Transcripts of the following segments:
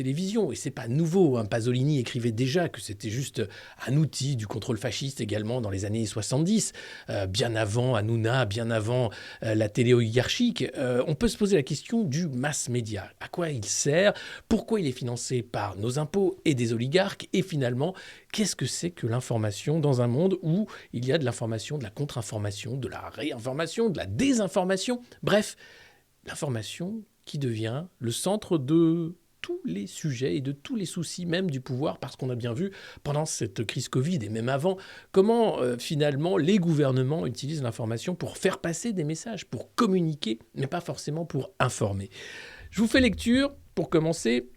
télévision. Et c'est pas nouveau, hein. Pasolini écrivait déjà que c'était juste un outil du contrôle fasciste également dans les années 70, bien avant Hanouna, bien avant la télé oligarchique. On peut se poser la question du mass média. À quoi il sert? Pourquoi il est financé par nos impôts et des oligarques? Et finalement, qu'est-ce que c'est que l'information dans un monde où il y a de l'information, de la contre-information, de la réinformation, de la désinformation? Bref, l'information qui devient le centre de tous les sujets et de tous les soucis même du pouvoir, parce qu'on a bien vu pendant cette crise Covid et même avant, comment finalement les gouvernements utilisent l'information pour faire passer des messages, pour communiquer, mais pas forcément pour informer. Je vous fais lecture, pour commencer,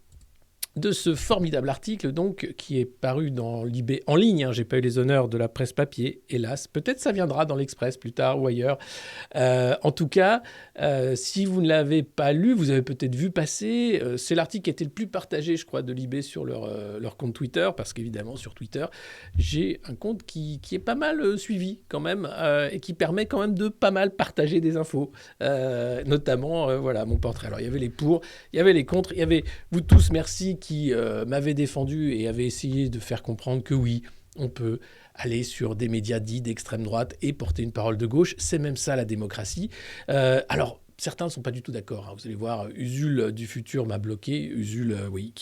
de ce formidable article donc qui est paru dans Libé en ligne. Hein. J'ai pas eu les honneurs de la presse papier, hélas. Peut-être ça viendra dans l'Express plus tard ou ailleurs. En tout cas, si vous ne l'avez pas lu, vous avez peut-être vu passer. C'est l'article qui a été le plus partagé, je crois, de Libé sur leur compte Twitter, parce qu'évidemment sur Twitter, j'ai un compte qui est pas mal suivi quand même et qui permet quand même de pas mal partager des infos, notamment voilà mon portrait. Alors il y avait les pour, il y avait les contre, il y avait vous tous merci qui m'avait défendu et avait essayé de faire comprendre que oui, on peut aller sur des médias dits d'extrême droite et porter une parole de gauche. C'est même ça la démocratie. Alors, certains ne sont pas du tout d'accord. Hein. Vous allez voir, Usul du futur m'a bloqué. Usul, oui,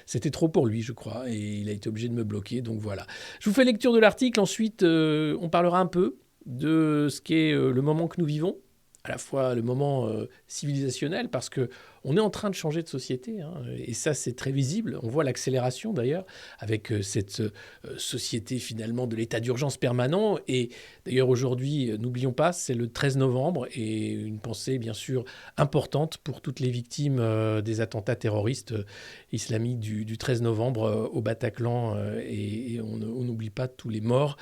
c'était trop pour lui, je crois, et il a été obligé de me bloquer. Donc voilà. Je vous fais lecture de l'article. Ensuite, on parlera un peu de ce qu'est le moment que nous vivons, à la fois le moment civilisationnel, parce que on est en train de changer de société, hein, et ça c'est très visible. On voit l'accélération d'ailleurs avec cette société finalement de l'état d'urgence permanent. Et d'ailleurs aujourd'hui, n'oublions pas, c'est le 13 novembre et une pensée bien sûr importante pour toutes les victimes des attentats terroristes islamiques du 13 novembre au Bataclan. Et on n'oublie pas tous les morts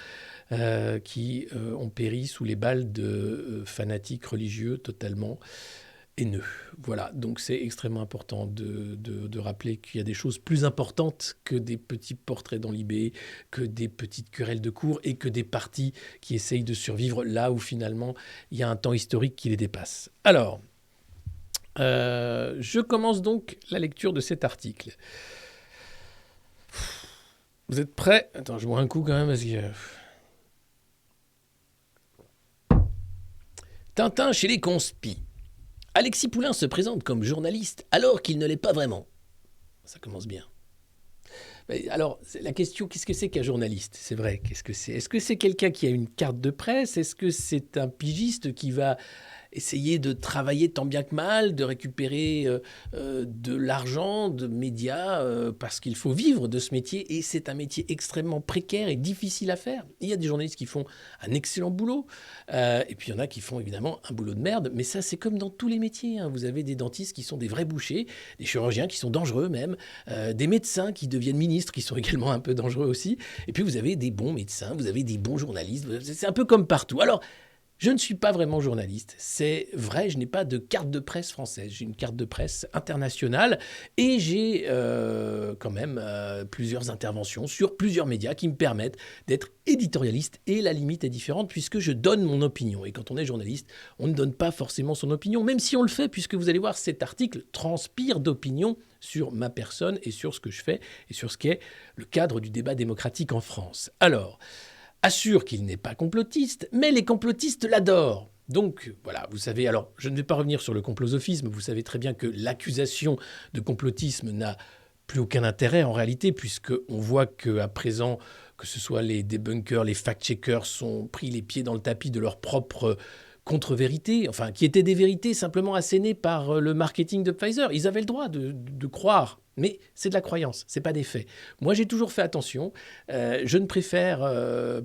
qui ont péri sous les balles de fanatiques religieux totalement haineux. Voilà, donc c'est extrêmement important de rappeler qu'il y a des choses plus importantes que des petits portraits dans l'IB, que des petites querelles de cour et que des partis qui essayent de survivre là où finalement il y a un temps historique qui les dépasse. Alors, je commence donc la lecture de cet article. Vous êtes prêts? Attends, je bois un coup quand même parce que... Tintin chez les conspis. Alexis Poulain se présente comme journaliste alors qu'il ne l'est pas vraiment. Ça commence bien. Mais alors, la question, qu'est-ce que c'est qu'un journaliste? C'est vrai, qu'est-ce que c'est? Est-ce que c'est quelqu'un qui a une carte de presse? Est-ce que c'est un pigiste qui va essayer de travailler tant bien que mal, de récupérer de l'argent, de médias, parce qu'il faut vivre de ce métier, et c'est un métier extrêmement précaire et difficile à faire. Il y a des journalistes qui font un excellent boulot, et puis il y en a qui font évidemment un boulot de merde, mais ça c'est comme dans tous les métiers. Hein. Vous avez des dentistes qui sont des vrais bouchers, des chirurgiens qui sont dangereux même, des médecins qui deviennent ministres, qui sont également un peu dangereux aussi, et puis vous avez des bons médecins, vous avez des bons journalistes, c'est un peu comme partout. Alors, je ne suis pas vraiment journaliste, c'est vrai, je n'ai pas de carte de presse française, j'ai une carte de presse internationale et j'ai quand même plusieurs interventions sur plusieurs médias qui me permettent d'être éditorialiste, et la limite est différente puisque je donne mon opinion. Et quand on est journaliste, on ne donne pas forcément son opinion, même si on le fait, puisque vous allez voir, cet article transpire d'opinion sur ma personne et sur ce que je fais et sur ce qu'est le cadre du débat démocratique en France. Alors, assure qu'il n'est pas complotiste, mais les complotistes l'adorent. Donc voilà, vous savez, alors je ne vais pas revenir sur le complosophisme, vous savez très bien que l'accusation de complotisme n'a plus aucun intérêt en réalité, puisqu'on voit qu'à présent, que ce soit les débunkers, les fact-checkers sont pris les pieds dans le tapis de leur propre contre-vérité, enfin qui étaient des vérités simplement assénées par le marketing de Pfizer. Ils avaient le droit de croire, mais c'est de la croyance, c'est pas des faits. Moi, j'ai toujours fait attention. Je ne préfère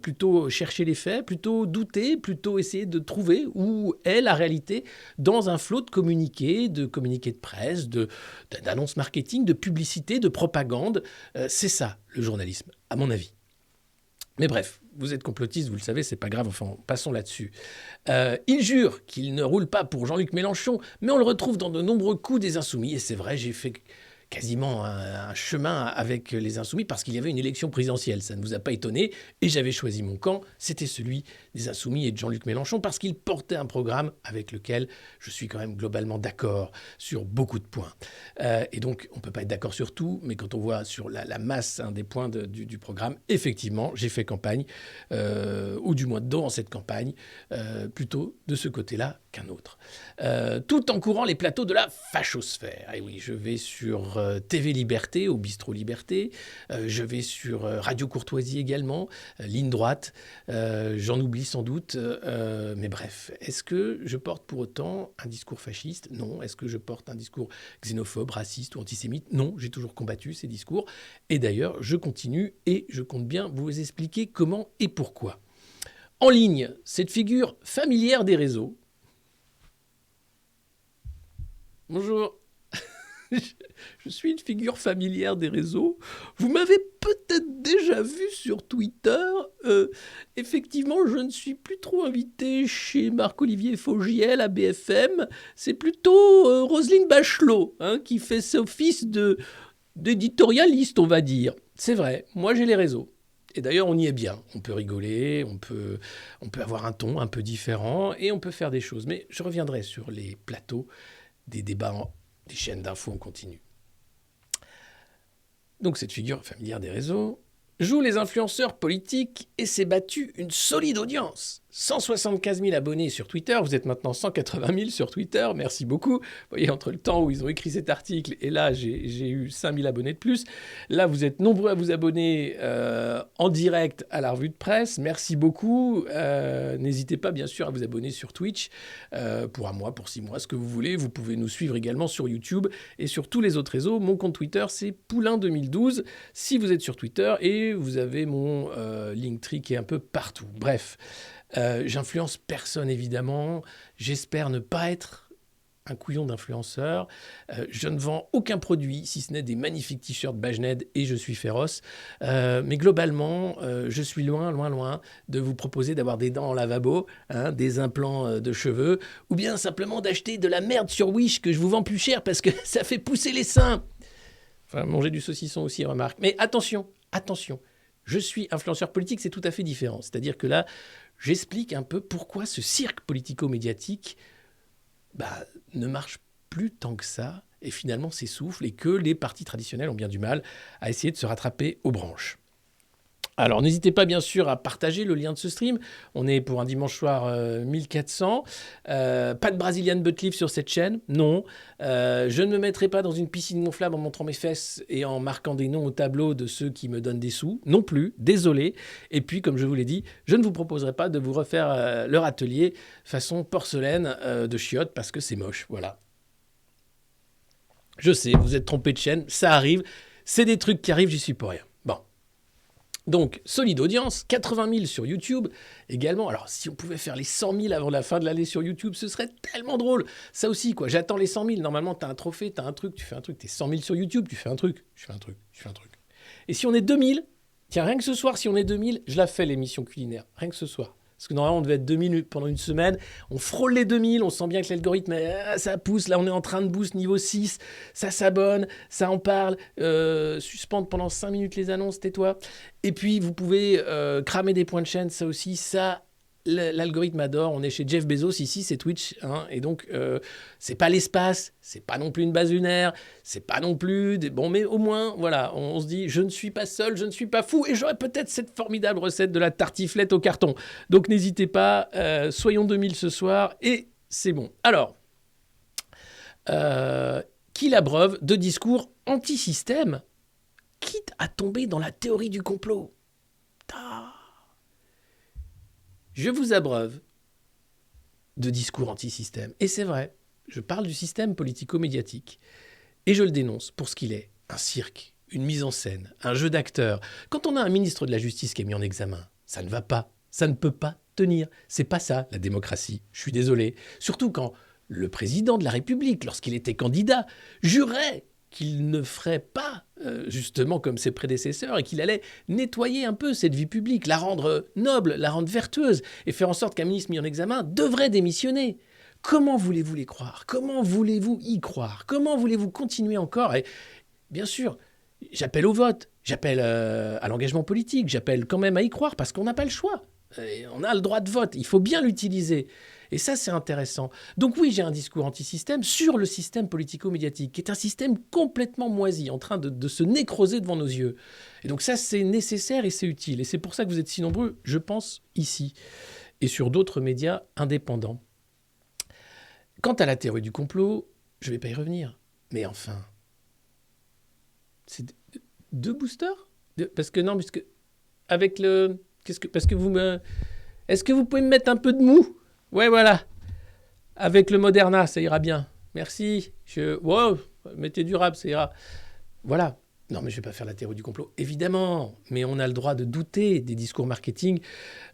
plutôt chercher les faits, plutôt douter, plutôt essayer de trouver où est la réalité dans un flot de communiqués de presse, d'annonces marketing, de publicité, de propagande. C'est ça, le journalisme, à mon avis. Mais bref, vous êtes complotiste, vous le savez, c'est pas grave, enfin, passons là-dessus. Il jure qu'il ne roule pas pour Jean-Luc Mélenchon, mais on le retrouve dans de nombreux coups des Insoumis, et c'est vrai, j'ai fait quasiment un chemin avec les Insoumis parce qu'il y avait une élection présidentielle. Ça ne vous a pas étonné. Et j'avais choisi mon camp, c'était celui des Insoumis et de Jean-Luc Mélenchon parce qu'il portait un programme avec lequel je suis quand même globalement d'accord sur beaucoup de points. Et donc, on ne peut pas être d'accord sur tout, mais quand on voit sur la masse des points du programme, effectivement, j'ai fait campagne, ou du moins dans cette campagne, plutôt de ce côté-là qu'un autre. Tout en courant les plateaux de la fachosphère. Et oui, je vais sur TV Liberté, au Bistrot Liberté, je vais sur Radio Courtoisie également, ligne droite, j'en oublie sans doute, mais bref. Est-ce que je porte pour autant un discours fasciste? Non. Est-ce que je porte un discours xénophobe, raciste ou antisémite? Non, j'ai toujours combattu ces discours. Et d'ailleurs, je continue et je compte bien vous expliquer comment et pourquoi. En ligne, cette figure familière des réseaux. Bonjour. Je suis une figure familière des réseaux. Vous m'avez peut-être déjà vu sur Twitter. Effectivement, je ne suis plus trop invité chez Marc-Olivier Fogiel à BFM. C'est plutôt Roselyne Bachelot qui fait ce office d'éditorialiste, on va dire. C'est vrai, moi j'ai les réseaux. Et d'ailleurs, on y est bien. On peut rigoler, on peut avoir un ton un peu différent et on peut faire des choses. Mais je reviendrai sur les plateaux des débats des chaînes d'infos en continu. Donc cette figure familière des réseaux joue les influenceurs politiques et s'est battu une solide audience. 175 000 abonnés sur Twitter, vous êtes maintenant 180 000 sur Twitter, merci beaucoup. Vous voyez, entre le temps où ils ont écrit cet article et là, j'ai eu 5 000 abonnés de plus. Là, vous êtes nombreux à vous abonner en direct à la revue de presse, merci beaucoup. N'hésitez pas, bien sûr, à vous abonner sur Twitch pour un mois, pour 6 mois, ce que vous voulez. Vous pouvez nous suivre également sur YouTube et sur tous les autres réseaux. Mon compte Twitter, c'est Poulain2012. Si vous êtes sur Twitter et vous avez mon Linktree qui est un peu partout. Bref. J'influence personne, évidemment. J'espère ne pas être un couillon d'influenceur. Je ne vends aucun produit, si ce n'est des magnifiques t-shirts Bajned et je suis féroce. Mais globalement, je suis loin de vous proposer d'avoir des dents en lavabo, des implants de cheveux, ou bien simplement d'acheter de la merde sur Wish que je vous vends plus cher parce que ça fait pousser les seins. Enfin, manger du saucisson aussi, remarque. Mais attention, je suis influenceur politique, c'est tout à fait différent. C'est-à-dire que là, j'explique un peu pourquoi ce cirque politico-médiatique ne marche plus tant que ça et finalement s'essouffle et que les partis traditionnels ont bien du mal à essayer de se rattraper aux branches. Alors, n'hésitez pas, bien sûr, à partager le lien de ce stream. On est pour un dimanche soir 1400. Pas de Brazilian butt lift sur cette chaîne, non. Je ne me mettrai pas dans une piscine gonflable en montrant mes fesses et en marquant des noms au tableau de ceux qui me donnent des sous, non plus, désolé. Et puis, comme je vous l'ai dit, je ne vous proposerai pas de vous refaire leur atelier façon porcelaine de chiottes parce que c'est moche, voilà. Je sais, vous êtes trompé de chaîne, ça arrive. C'est des trucs qui arrivent, j'y suis pour rien. Bon. Donc, solide audience, 80 000 sur YouTube également. Alors, si on pouvait faire les 100 000 avant la fin de l'année sur YouTube, ce serait tellement drôle. Ça aussi, quoi. J'attends les 100 000. Normalement, tu as un trophée, tu as un truc, tu fais un truc. Tu es 100 000 sur YouTube, tu fais un truc. Je fais un truc. Et si on est 2000, tiens, rien que ce soir, si on est 2000, je la fais l'émission culinaire. Rien que ce soir. Parce que normalement, on devait être 2000 pendant une semaine. On frôle les 2000, on sent bien que l'algorithme, ça pousse. Là, on est en train de boost niveau 6. Ça s'abonne, ça en parle. Suspendre pendant 5 minutes les annonces, tais-toi. Et puis, vous pouvez cramer des points de chaîne, ça aussi. Ça, l'algorithme adore. On est chez Jeff Bezos ici, c'est Twitch. Et donc, c'est pas l'espace, c'est pas non plus une base lunaire, c'est pas non plus... Bon, mais au moins, voilà, on se dit, je ne suis pas seul, je ne suis pas fou, et j'aurai peut-être cette formidable recette de la tartiflette au carton. Donc, n'hésitez pas, soyons 2000 ce soir, et c'est bon. Alors, qui l'abreuve de discours anti-système, quitte à tomber dans la théorie du complot. Je vous abreuve de discours anti-système. Et c'est vrai, je parle du système politico-médiatique. Et je le dénonce pour ce qu'il est. Un cirque, une mise en scène, un jeu d'acteurs. Quand on a un ministre de la Justice qui est mis en examen, ça ne va pas. Ça ne peut pas tenir. C'est pas ça, la démocratie. Je suis désolé. Surtout quand le président de la République, lorsqu'il était candidat, jurait qu'il ne ferait pas justement comme ses prédécesseurs et qu'il allait nettoyer un peu cette vie publique, la rendre noble, la rendre vertueuse et faire en sorte qu'un ministre mis en examen devrait démissionner. Comment voulez-vous les croire? Comment voulez-vous y croire? Comment voulez-vous continuer encore? bien sûr, j'appelle au vote, j'appelle à l'engagement politique, j'appelle quand même à y croire parce qu'on n'a pas le choix. On a le droit de vote, il faut bien l'utiliser. Et ça, c'est intéressant. Donc oui, j'ai un discours anti-système sur le système politico-médiatique, qui est un système complètement moisi, en train de se nécroser devant nos yeux. Et donc ça, c'est nécessaire et c'est utile. Et c'est pour ça que vous êtes si nombreux, je pense, ici, et sur d'autres médias indépendants. Quant à la théorie du complot, je ne vais pas y revenir. Mais enfin, c'est 2 boosters parce que non, puisque avec le... Parce que vous me... Est-ce que vous pouvez me mettre un peu de mou? Ouais, voilà. Avec le Moderna, ça ira bien. Merci. Wow, mettez durable, ça ira. Voilà. Non, mais je ne vais pas faire la théorie du complot. Évidemment, mais on a le droit de douter des discours marketing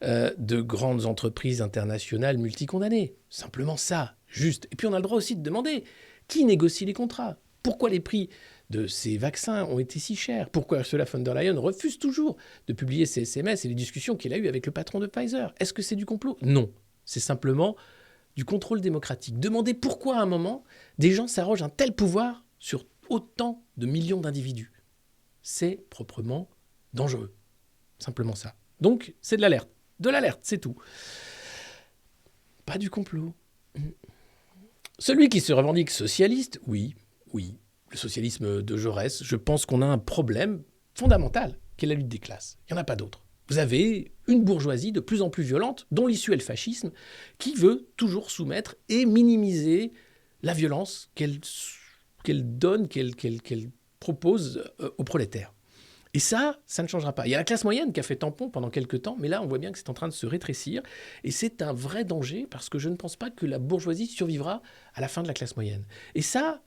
de grandes entreprises internationales multicondamnées. Simplement ça, juste. Et puis on a le droit aussi de demander qui négocie les contrats. Pourquoi les prix de ces vaccins ont été si chers? Pourquoi Ursula von der Leyen refuse toujours de publier ses SMS et les discussions qu'il a eues avec le patron de Pfizer? Est-ce que c'est du complot? Non. C'est simplement du contrôle démocratique. Demandez pourquoi à un moment, des gens s'arrogent un tel pouvoir sur autant de millions d'individus. C'est proprement dangereux. Simplement ça. Donc, c'est de l'alerte. De l'alerte, c'est tout. Pas du complot. Celui qui se revendique socialiste, oui. Le socialisme de Jaurès, je pense qu'on a un problème fondamental, qui est la lutte des classes. Il n'y en a pas d'autre. Vous avez une bourgeoisie de plus en plus violente, dont l'issue est le fascisme, qui veut toujours soumettre et minimiser la violence qu'elle donne, qu'elle propose aux prolétaires. Et ça ne changera pas. Il y a la classe moyenne qui a fait tampon pendant quelques temps, mais là, on voit bien que c'est en train de se rétrécir. Et c'est un vrai danger, parce que je ne pense pas que la bourgeoisie survivra à la fin de la classe moyenne. Et ça,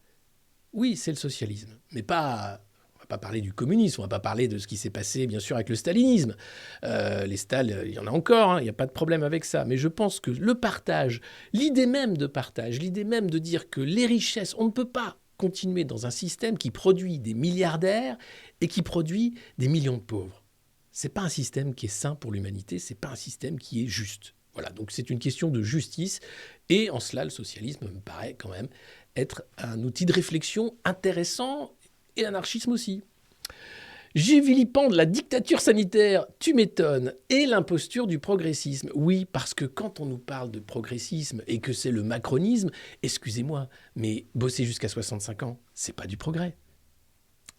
oui, c'est le socialisme. Mais pas... On ne va pas parler du communisme, on ne va pas parler de ce qui s'est passé, bien sûr, avec le stalinisme. Les Stal, il y en a encore, il n'y a pas de problème avec ça. Mais je pense que le partage, l'idée même de partage, l'idée même de dire que les richesses, on ne peut pas continuer dans un système qui produit des milliardaires et qui produit des millions de pauvres. Ce n'est pas un système qui est sain pour l'humanité, ce n'est pas un système qui est juste. Voilà, donc c'est une question de justice. Et en cela, le socialisme me paraît quand même être un outil de réflexion intéressant et l'anarchisme aussi. J'ai vilipende la dictature sanitaire, tu m'étonnes, et l'imposture du progressisme. Oui, parce que quand on nous parle de progressisme et que c'est le macronisme, excusez-moi, mais bosser jusqu'à 65 ans, c'est pas du progrès.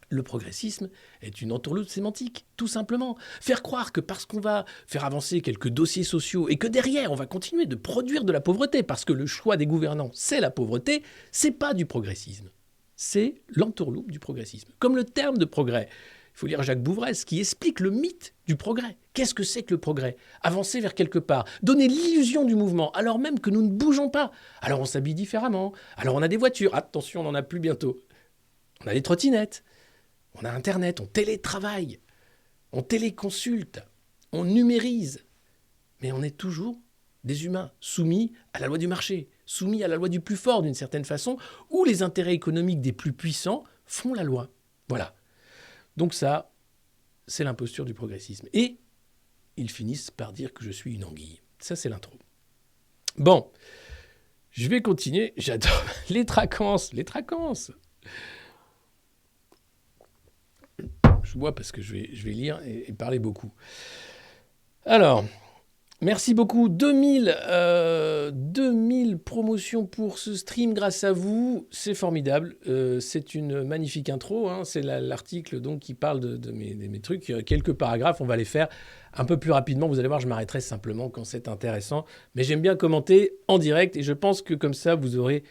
Le progressisme est une entourloupe sémantique, tout simplement. Faire croire que parce qu'on va faire avancer quelques dossiers sociaux et que derrière on va continuer de produire de la pauvreté parce que le choix des gouvernants c'est la pauvreté, c'est pas du progressisme. C'est l'entourloupe du progressisme. Comme le terme de progrès. Il faut lire Jacques Bouvresse qui explique le mythe du progrès. Qu'est-ce que c'est que le progrès? Avancer vers quelque part, donner l'illusion du mouvement, alors même que nous ne bougeons pas. Alors on s'habille différemment, alors on a des voitures, attention on n'en a plus bientôt. On a des trottinettes, on a Internet, on télétravaille, on téléconsulte, on numérise. Mais on est toujours des humains soumis à la loi du marché, soumis à la loi du plus fort d'une certaine façon, où les intérêts économiques des plus puissants font la loi. Voilà. Donc ça, c'est l'imposture du progressisme. Et ils finissent par dire que je suis une anguille. Ça, c'est l'intro. Bon, je vais continuer. J'adore les traquances. Je bois parce que je vais lire et parler beaucoup. Alors, merci beaucoup. 2000 promotions pour ce stream grâce à vous. C'est formidable. C'est une magnifique intro. Hein. C'est l'article donc, qui parle de mes trucs. Quelques paragraphes, on va les faire un peu plus rapidement. Vous allez voir, je m'arrêterai simplement quand c'est intéressant. Mais j'aime bien commenter en direct et je pense que comme ça, vous aurez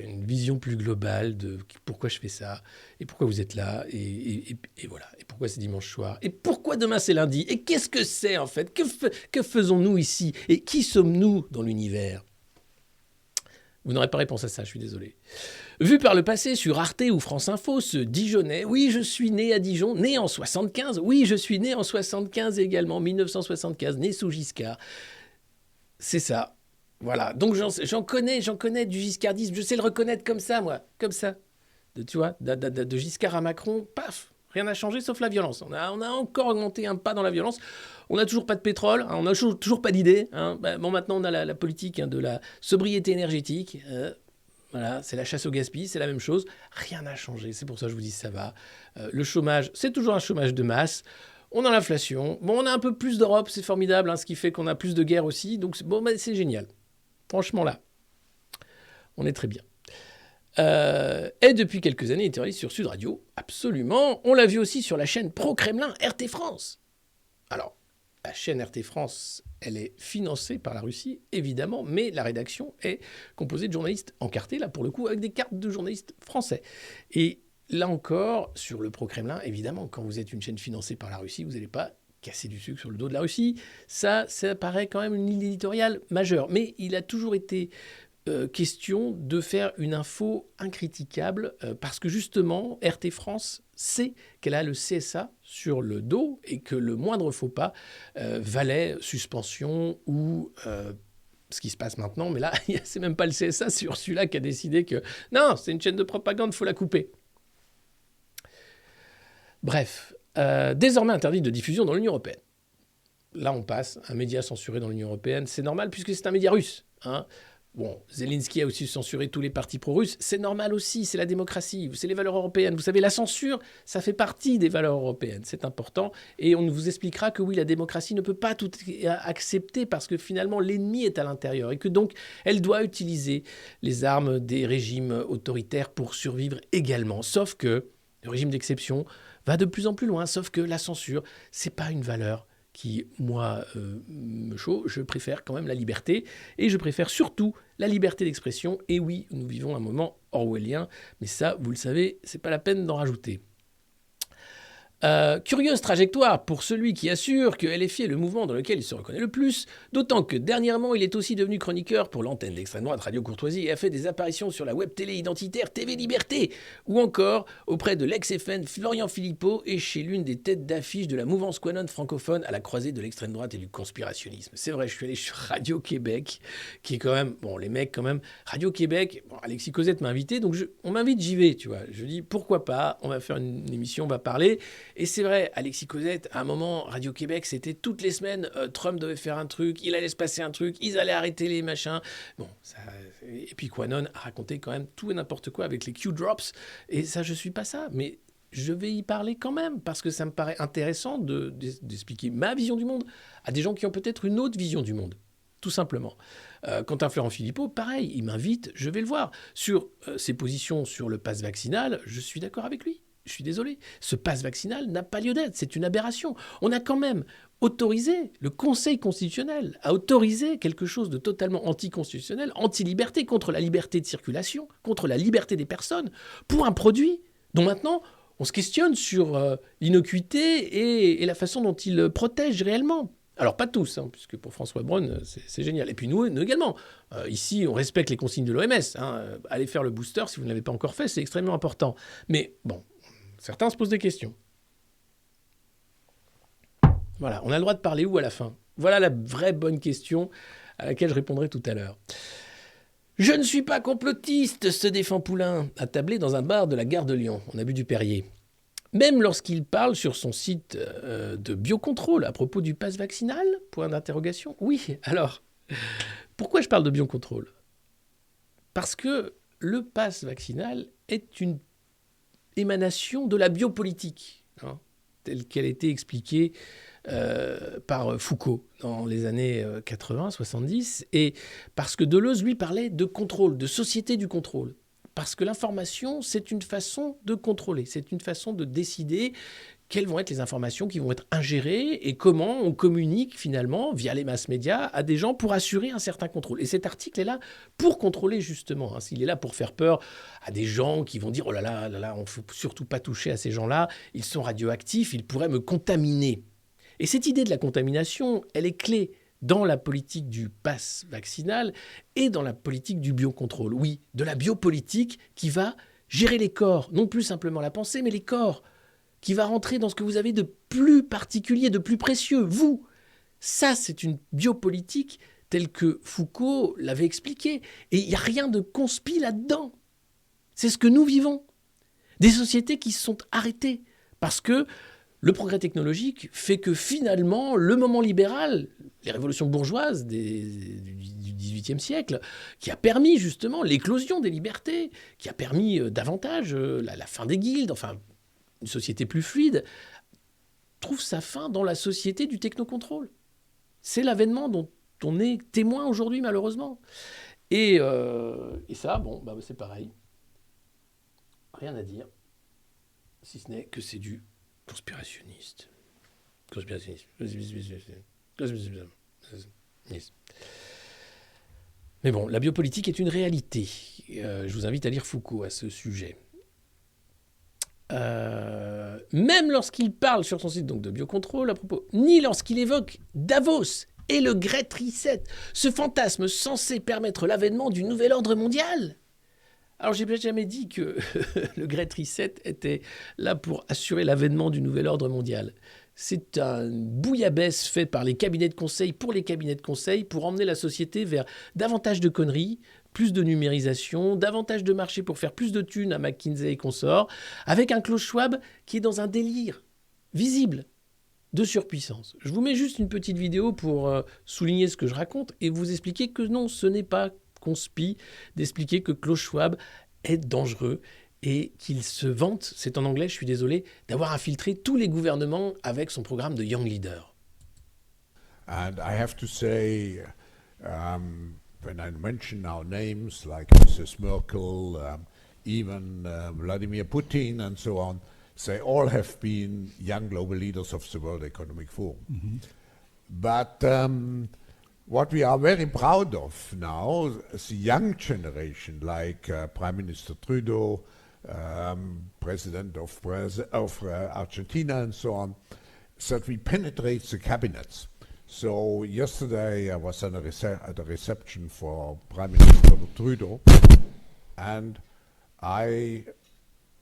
une vision plus globale de pourquoi je fais ça et pourquoi vous êtes là et voilà. Et pourquoi c'est dimanche soir et pourquoi demain c'est lundi et qu'est-ce que c'est en fait, que faisons-nous ici et qui sommes-nous dans l'univers? Vous n'aurez pas réponse à ça, je suis désolé. Vu par le passé sur Arte ou France Info, ce Dijonnais, oui, je suis né à Dijon, né en 75, oui, je suis né en 75 également, 1975, né sous Giscard. C'est ça. Voilà, donc j'en connais du giscardisme, je sais le reconnaître comme ça, moi, comme ça. Tu vois, de Giscard à Macron, paf, rien n'a changé sauf la violence. On a encore augmenté un pas dans la violence. On n'a toujours pas de pétrole, hein, on n'a toujours pas d'idées. Hein. Bon, maintenant on a la politique de la sobriété énergétique. Voilà, c'est la chasse au gaspillage, c'est la même chose. Rien n'a changé. C'est pour ça que je vous dis ça va. Le chômage, c'est toujours un chômage de masse. On a l'inflation. Bon, on a un peu plus d'Europe, c'est formidable, ce qui fait qu'on a plus de guerres aussi. Donc, c'est génial. Franchement, là, on est très bien. Et depuis quelques années, il est terroriste sur Sud Radio. Absolument. On l'a vu aussi sur la chaîne pro-Kremlin RT France. Alors, la chaîne RT France, elle est financée par la Russie, évidemment, mais la rédaction est composée de journalistes encartés, là, pour le coup, avec des cartes de journalistes français. Et là encore, sur le pro-Kremlin, évidemment, quand vous êtes une chaîne financée par la Russie, vous n'allez pas casser du sucre sur le dos de la Russie. Ça paraît quand même une ligne éditoriale majeure. Mais il a toujours été question de faire une info incritiquable parce que justement, RT France sait qu'elle a le CSA sur le dos et que le moindre faux pas valait suspension ou ce qui se passe maintenant. Mais là, c'est même pas le CSA, c'est Ursula qui a décidé que non, c'est une chaîne de propagande, il faut la couper. Bref, désormais interdit de diffusion dans l'Union européenne. Là, on passe, un média censuré dans l'Union européenne, c'est normal puisque c'est un média russe. Bon, Zelensky a aussi censuré tous les partis pro-russes. C'est normal aussi, c'est la démocratie, c'est les valeurs européennes. Vous savez, la censure, ça fait partie des valeurs européennes. C'est important. Et on vous expliquera que oui, la démocratie ne peut pas tout accepter parce que finalement, l'ennemi est à l'intérieur et que donc, elle doit utiliser les armes des régimes autoritaires pour survivre également. Sauf que le régime d'exception va de plus en plus loin. Sauf que la censure, c'est pas une valeur qui, moi, me chaud. Je préfère quand même la liberté, et je préfère surtout la liberté d'expression. Et oui, nous vivons un moment orwellien, mais ça, vous le savez, c'est pas la peine d'en rajouter. Curieuse trajectoire pour celui qui assure que LFI est le mouvement dans lequel il se reconnaît le plus, d'autant que dernièrement il est aussi devenu chroniqueur pour l'antenne d'extrême droite Radio Courtoisie et a fait des apparitions sur la web télé identitaire TV Liberté, ou encore auprès de l'ex-FN Florian Philippot et chez l'une des têtes d'affiche de la mouvance QAnon francophone à la croisée de l'extrême droite et du conspirationnisme. C'est vrai, je suis allé sur Radio Québec, qui est quand même, bon les mecs quand même, Radio Québec, bon, Alexis Cosette m'a invité, donc on m'invite, j'y vais, tu vois. Je dis pourquoi pas, on va faire une émission, on va parler. Et c'est vrai, Alexis Cosette, à un moment, Radio-Québec, c'était toutes les semaines, Trump devait faire un truc, il allait se passer un truc, ils allaient arrêter les machins. Bon, ça, et puis QAnon a raconté quand même tout et n'importe quoi avec les Q-drops. Et ça, je suis pas ça. Mais je vais y parler quand même, parce que ça me paraît intéressant d'expliquer ma vision du monde à des gens qui ont peut-être une autre vision du monde. Tout simplement. Quant à Florent Philippot, pareil, il m'invite, je vais le voir. Sur ses positions sur le pass vaccinal, je suis d'accord avec lui. Je suis désolé, ce pass vaccinal n'a pas lieu d'être, c'est une aberration. On a quand même autorisé, le Conseil constitutionnel a autorisé quelque chose de totalement anticonstitutionnel, anti-liberté, contre la liberté de circulation, contre la liberté des personnes, pour un produit dont maintenant on se questionne sur l'innocuité et la façon dont il protège réellement. Alors pas tous, puisque pour François Braun, c'est génial. Et puis nous également. Ici, on respecte les consignes de l'OMS. Allez faire le booster si vous ne l'avez pas encore fait, c'est extrêmement important. Mais bon, certains se posent des questions. Voilà, on a le droit de parler où à la fin? Voilà la vraie bonne question à laquelle je répondrai tout à l'heure. Je ne suis pas complotiste, se défend Poulain, attablé dans un bar de la gare de Lyon. On a bu du Perrier. Même lorsqu'il parle sur son site de biocontrôle à propos du pass vaccinal? Point d'interrogation. Oui, alors, pourquoi je parle de biocontrôle? Parce que le pass vaccinal est une émanation de la biopolitique, telle qu'elle a été expliquée par Foucault dans les années 80-70, et parce que Deleuze, lui, parlait de contrôle, de société du contrôle. Parce que l'information, c'est une façon de contrôler, c'est une façon de décider quelles vont être les informations qui vont être ingérées et comment on communique finalement via les masses médias à des gens pour assurer un certain contrôle. Et cet article est là pour contrôler justement. Il est là pour faire peur à des gens qui vont dire « Oh là là, on ne faut surtout pas toucher à ces gens-là, ils sont radioactifs, ils pourraient me contaminer ». Et cette idée de la contamination, elle est clé dans la politique du pass vaccinal et dans la politique du biocontrôle. Oui, de la biopolitique qui va gérer les corps, non plus simplement la pensée, mais les corps, qui va rentrer dans ce que vous avez de plus particulier, de plus précieux, vous. Ça, c'est une biopolitique telle que Foucault l'avait expliqué. Et il n'y a rien de conspi là-dedans. C'est ce que nous vivons. Des sociétés qui se sont arrêtées parce que le progrès technologique fait que finalement, le moment libéral, les révolutions bourgeoises du XVIIIe siècle, qui a permis justement l'éclosion des libertés, qui a permis davantage la fin des guildes, enfin une société plus fluide, trouve sa fin dans la société du technocontrôle. C'est l'avènement dont on est témoin aujourd'hui, malheureusement. Et ça, bon, bah, c'est pareil. Rien à dire, si ce n'est que c'est du conspirationniste. Mais bon, la biopolitique est une réalité. Je vous invite à lire Foucault à ce sujet. Même lorsqu'il parle sur son site donc, de biocontrôle à propos, ni lorsqu'il évoque Davos et le Great Reset, ce fantasme censé permettre l'avènement du nouvel ordre mondial. Alors, j'ai jamais dit que le Great Reset était là pour assurer l'avènement du nouvel ordre mondial. C'est un bouillabaisse fait par les cabinets de conseil pour les cabinets de conseil pour emmener la société vers davantage de conneries, plus de numérisation, davantage de marché pour faire plus de thunes à McKinsey et consorts, avec un Klaus Schwab qui est dans un délire visible de surpuissance. Je vous mets juste une petite vidéo pour souligner ce que je raconte et vous expliquer que non, ce n'est pas conspi d'expliquer que Klaus Schwab est dangereux et qu'il se vante, c'est en anglais, je suis désolé, d'avoir infiltré tous les gouvernements avec son programme de Young Leader. And I have to say, when I mention now names like Mrs. Merkel, even Vladimir Putin and so on, they all have been young global leaders of the World Economic Forum. Mm-hmm. But what we are very proud of now, the young generation, like Prime Minister Trudeau, President of Argentina and so on, that we penetrate the cabinets. So yesterday I was at a reception for Prime Minister Trudeau, and I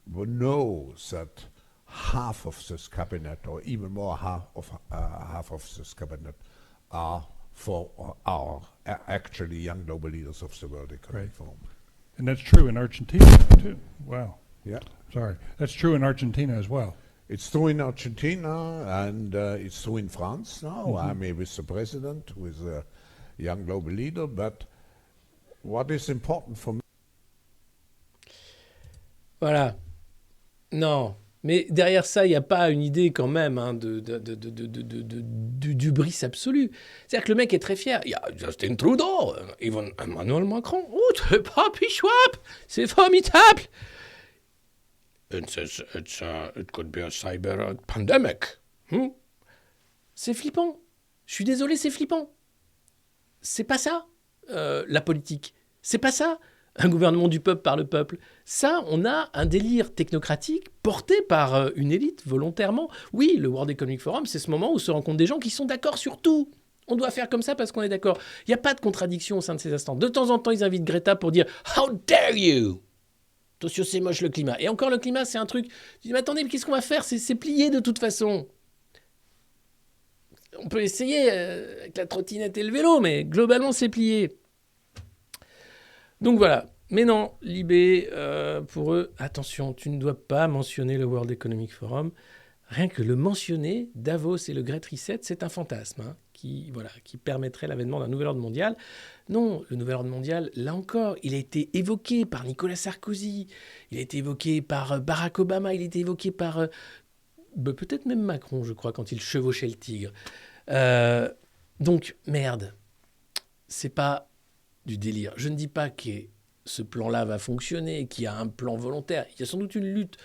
know that half of this cabinet, or even more half of this cabinet, are actually young global leaders of the World Economic Forum. And that's true in Argentina too. Wow. Yeah. Sorry. That's true in Argentina as well. It's true in Argentina, and it's true in France now. Mm-hmm. I'm with the president, with a young global leader. But what is important for me? Voilà. Non. Mais derrière ça, il n'y a pas une idée quand même d'hubris absolu. C'est-à-dire que le mec est très fier. Il y a Justin Trudeau, Emmanuel Macron. Oh, c'est Papy Schwab, c'est formidable. It could be a cyber pandemic. C'est flippant. Je suis désolé, c'est flippant. C'est pas ça, la politique. C'est pas ça. Un gouvernement du peuple par le peuple. Ça, on a un délire technocratique porté par une élite volontairement. Oui, le World Economic Forum, c'est ce moment où se rencontrent des gens qui sont d'accord sur tout. On doit faire comme ça parce qu'on est d'accord. Il n'y a pas de contradiction au sein de ces instants. De temps en temps, ils invitent Greta pour dire « How dare you !» Attention, c'est moche le climat. Et encore, le climat, c'est un truc... Je dis « Mais attendez, mais qu'est-ce qu'on va faire ? C'est plié de toute façon. » On peut essayer avec la trottinette et le vélo, mais globalement, c'est plié. Donc voilà, mais non, Libé, pour eux, attention, tu ne dois pas mentionner le World Economic Forum. Rien que le mentionner, Davos et le Great Reset, c'est un fantasme qui permettrait l'avènement d'un nouvel ordre mondial. Non, le nouvel ordre mondial, là encore, il a été évoqué par Nicolas Sarkozy, il a été évoqué par Barack Obama, il a été évoqué par peut-être même Macron, je crois, quand il chevauchait le tigre. Donc, merde, c'est pas du délire. Je ne dis pas que ce plan-là va fonctionner, qu'il y a un plan volontaire. Il y a sans doute une lutte.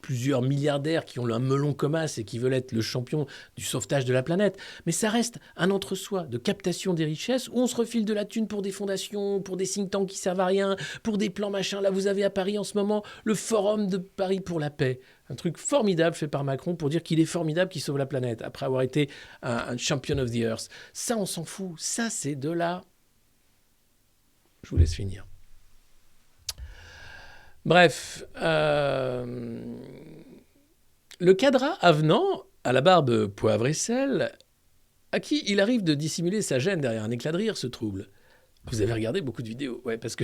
Plusieurs milliardaires qui ont un melon comme as et qui veulent être le champion du sauvetage de la planète. Mais ça reste un entre-soi de captation des richesses où on se refile de la thune pour des fondations, pour des think tanks qui servent à rien, pour des plans machin. Là, vous avez à Paris en ce moment le Forum de Paris pour la paix. Un truc formidable fait par Macron pour dire qu'il est formidable, qu'il sauve la planète après avoir été un champion of the earth. Ça, on s'en fout. Ça, c'est de là. Je vous laisse finir. Bref, le cadre avenant, à la barbe poivre et sel, à qui il arrive de dissimuler sa gêne derrière un éclat de rire, se trouble. Vous avez regardé beaucoup de vidéos, ouais, parce que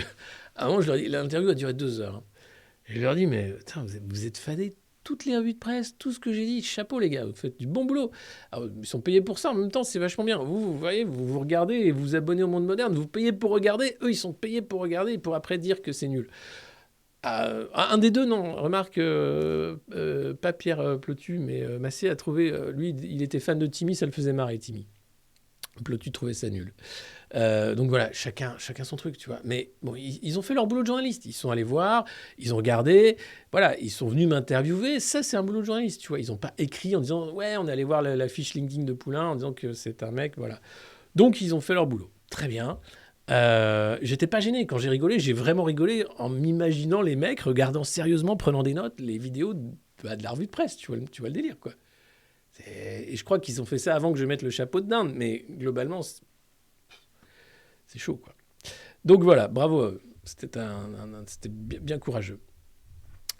avant, je leur dis, l'interview a duré 2 heures. Et je leur dis, mais putain, vous êtes fadés toutes les revues de presse, tout ce que j'ai dit, chapeau les gars, vous faites du bon boulot. Alors, ils sont payés pour ça, en même temps c'est vachement bien. Vous voyez, vous regardez et vous vous abonnez au Monde Moderne, vous payez pour regarder, eux ils sont payés pour regarder et pour après dire que c'est nul. Un des deux, non. Remarque, pas Pierre Plotu, mais Massé a trouvé, lui il était fan de Timmy, ça le faisait marrer Timmy. Plotu trouvait ça nul. Donc voilà, chacun son truc, tu vois. Mais bon, ils ont fait leur boulot de journaliste. Ils sont allés voir, ils ont regardé, voilà, ils sont venus m'interviewer. Ça, c'est un boulot de journaliste, tu vois. Ils n'ont pas écrit en disant, ouais, on est allé voir la fiche LinkedIn de Poulain en disant que c'est un mec, voilà. Donc, ils ont fait leur boulot. Très bien. J'étais pas gêné. Quand j'ai rigolé, j'ai vraiment rigolé en m'imaginant les mecs regardant sérieusement, prenant des notes, les vidéos de la revue de presse. Tu vois le délire, quoi. Et je crois qu'ils ont fait ça avant que je mette le chapeau de dinde, mais globalement, c'est chaud, quoi. Donc voilà, bravo à eux. C'était bien courageux.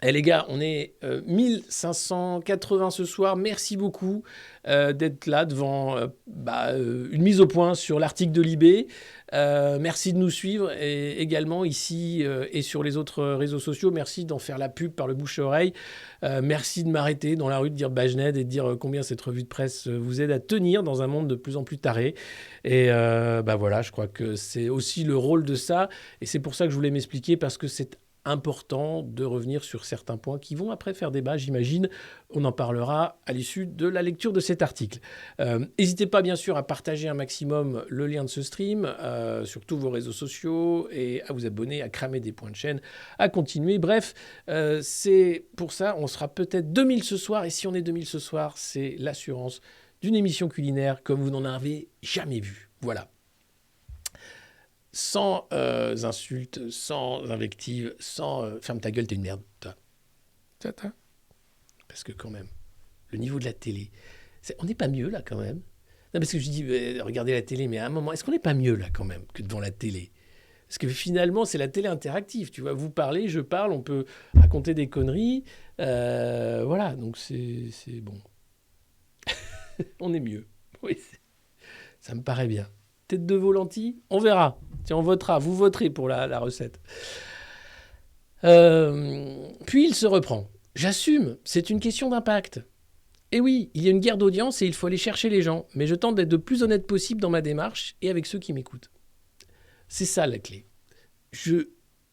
Eh les gars, on est 1580 ce soir. Merci beaucoup d'être là devant une mise au point sur l'article de Libé. Merci de nous suivre et également ici et sur les autres réseaux sociaux. Merci d'en faire la pub par le bouche à oreille. Merci de m'arrêter dans la rue, de dire Bajned et de dire combien cette revue de presse vous aide à tenir dans un monde de plus en plus taré. Et voilà, je crois que c'est aussi le rôle de ça. Et c'est pour ça que je voulais m'expliquer, parce que c'est important de revenir sur certains points qui vont après faire débat, j'imagine. On en parlera à l'issue de la lecture de cet article. N'hésitez pas, bien sûr, à partager un maximum le lien de ce stream sur tous vos réseaux sociaux et à vous abonner, à cramer des points de chaîne, à continuer. Bref, c'est pour ça, on sera peut-être 2000 ce soir. Et si on est 2000 ce soir, c'est l'assurance d'une émission culinaire comme vous n'en avez jamais vu. Voilà. Sans insultes, sans invectives, sans ferme ta gueule, t'es une merde. Parce que quand même, le niveau de la télé, on n'est pas mieux là quand même. Non, parce que je dis, regardez la télé, mais à un moment, est-ce qu'on n'est pas mieux là quand même que devant la télé ? Parce que finalement, c'est la télé interactive. Tu vois, vous parlez, je parle, on peut raconter des conneries. Voilà, donc c'est bon. On est mieux. Oui, ça me paraît bien. Tête de veau lentilles, on verra. Tiens, on votera. Vous voterez pour la recette. Puis il se reprend. J'assume, c'est une question d'impact. Et oui, il y a une guerre d'audience et il faut aller chercher les gens. Mais je tente d'être le plus honnête possible dans ma démarche et avec ceux qui m'écoutent. C'est ça la clé.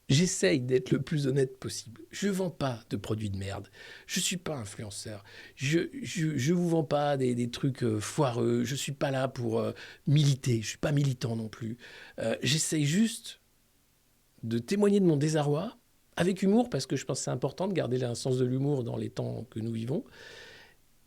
J'essaye d'être le plus honnête possible. Je ne vends pas de produits de merde. Je ne suis pas influenceur. Je vous vends pas des trucs foireux. Je ne suis pas là pour militer. Je ne suis pas militant non plus. J'essaye juste de témoigner de mon désarroi, avec humour, parce que je pense que c'est important de garder un sens de l'humour dans les temps que nous vivons,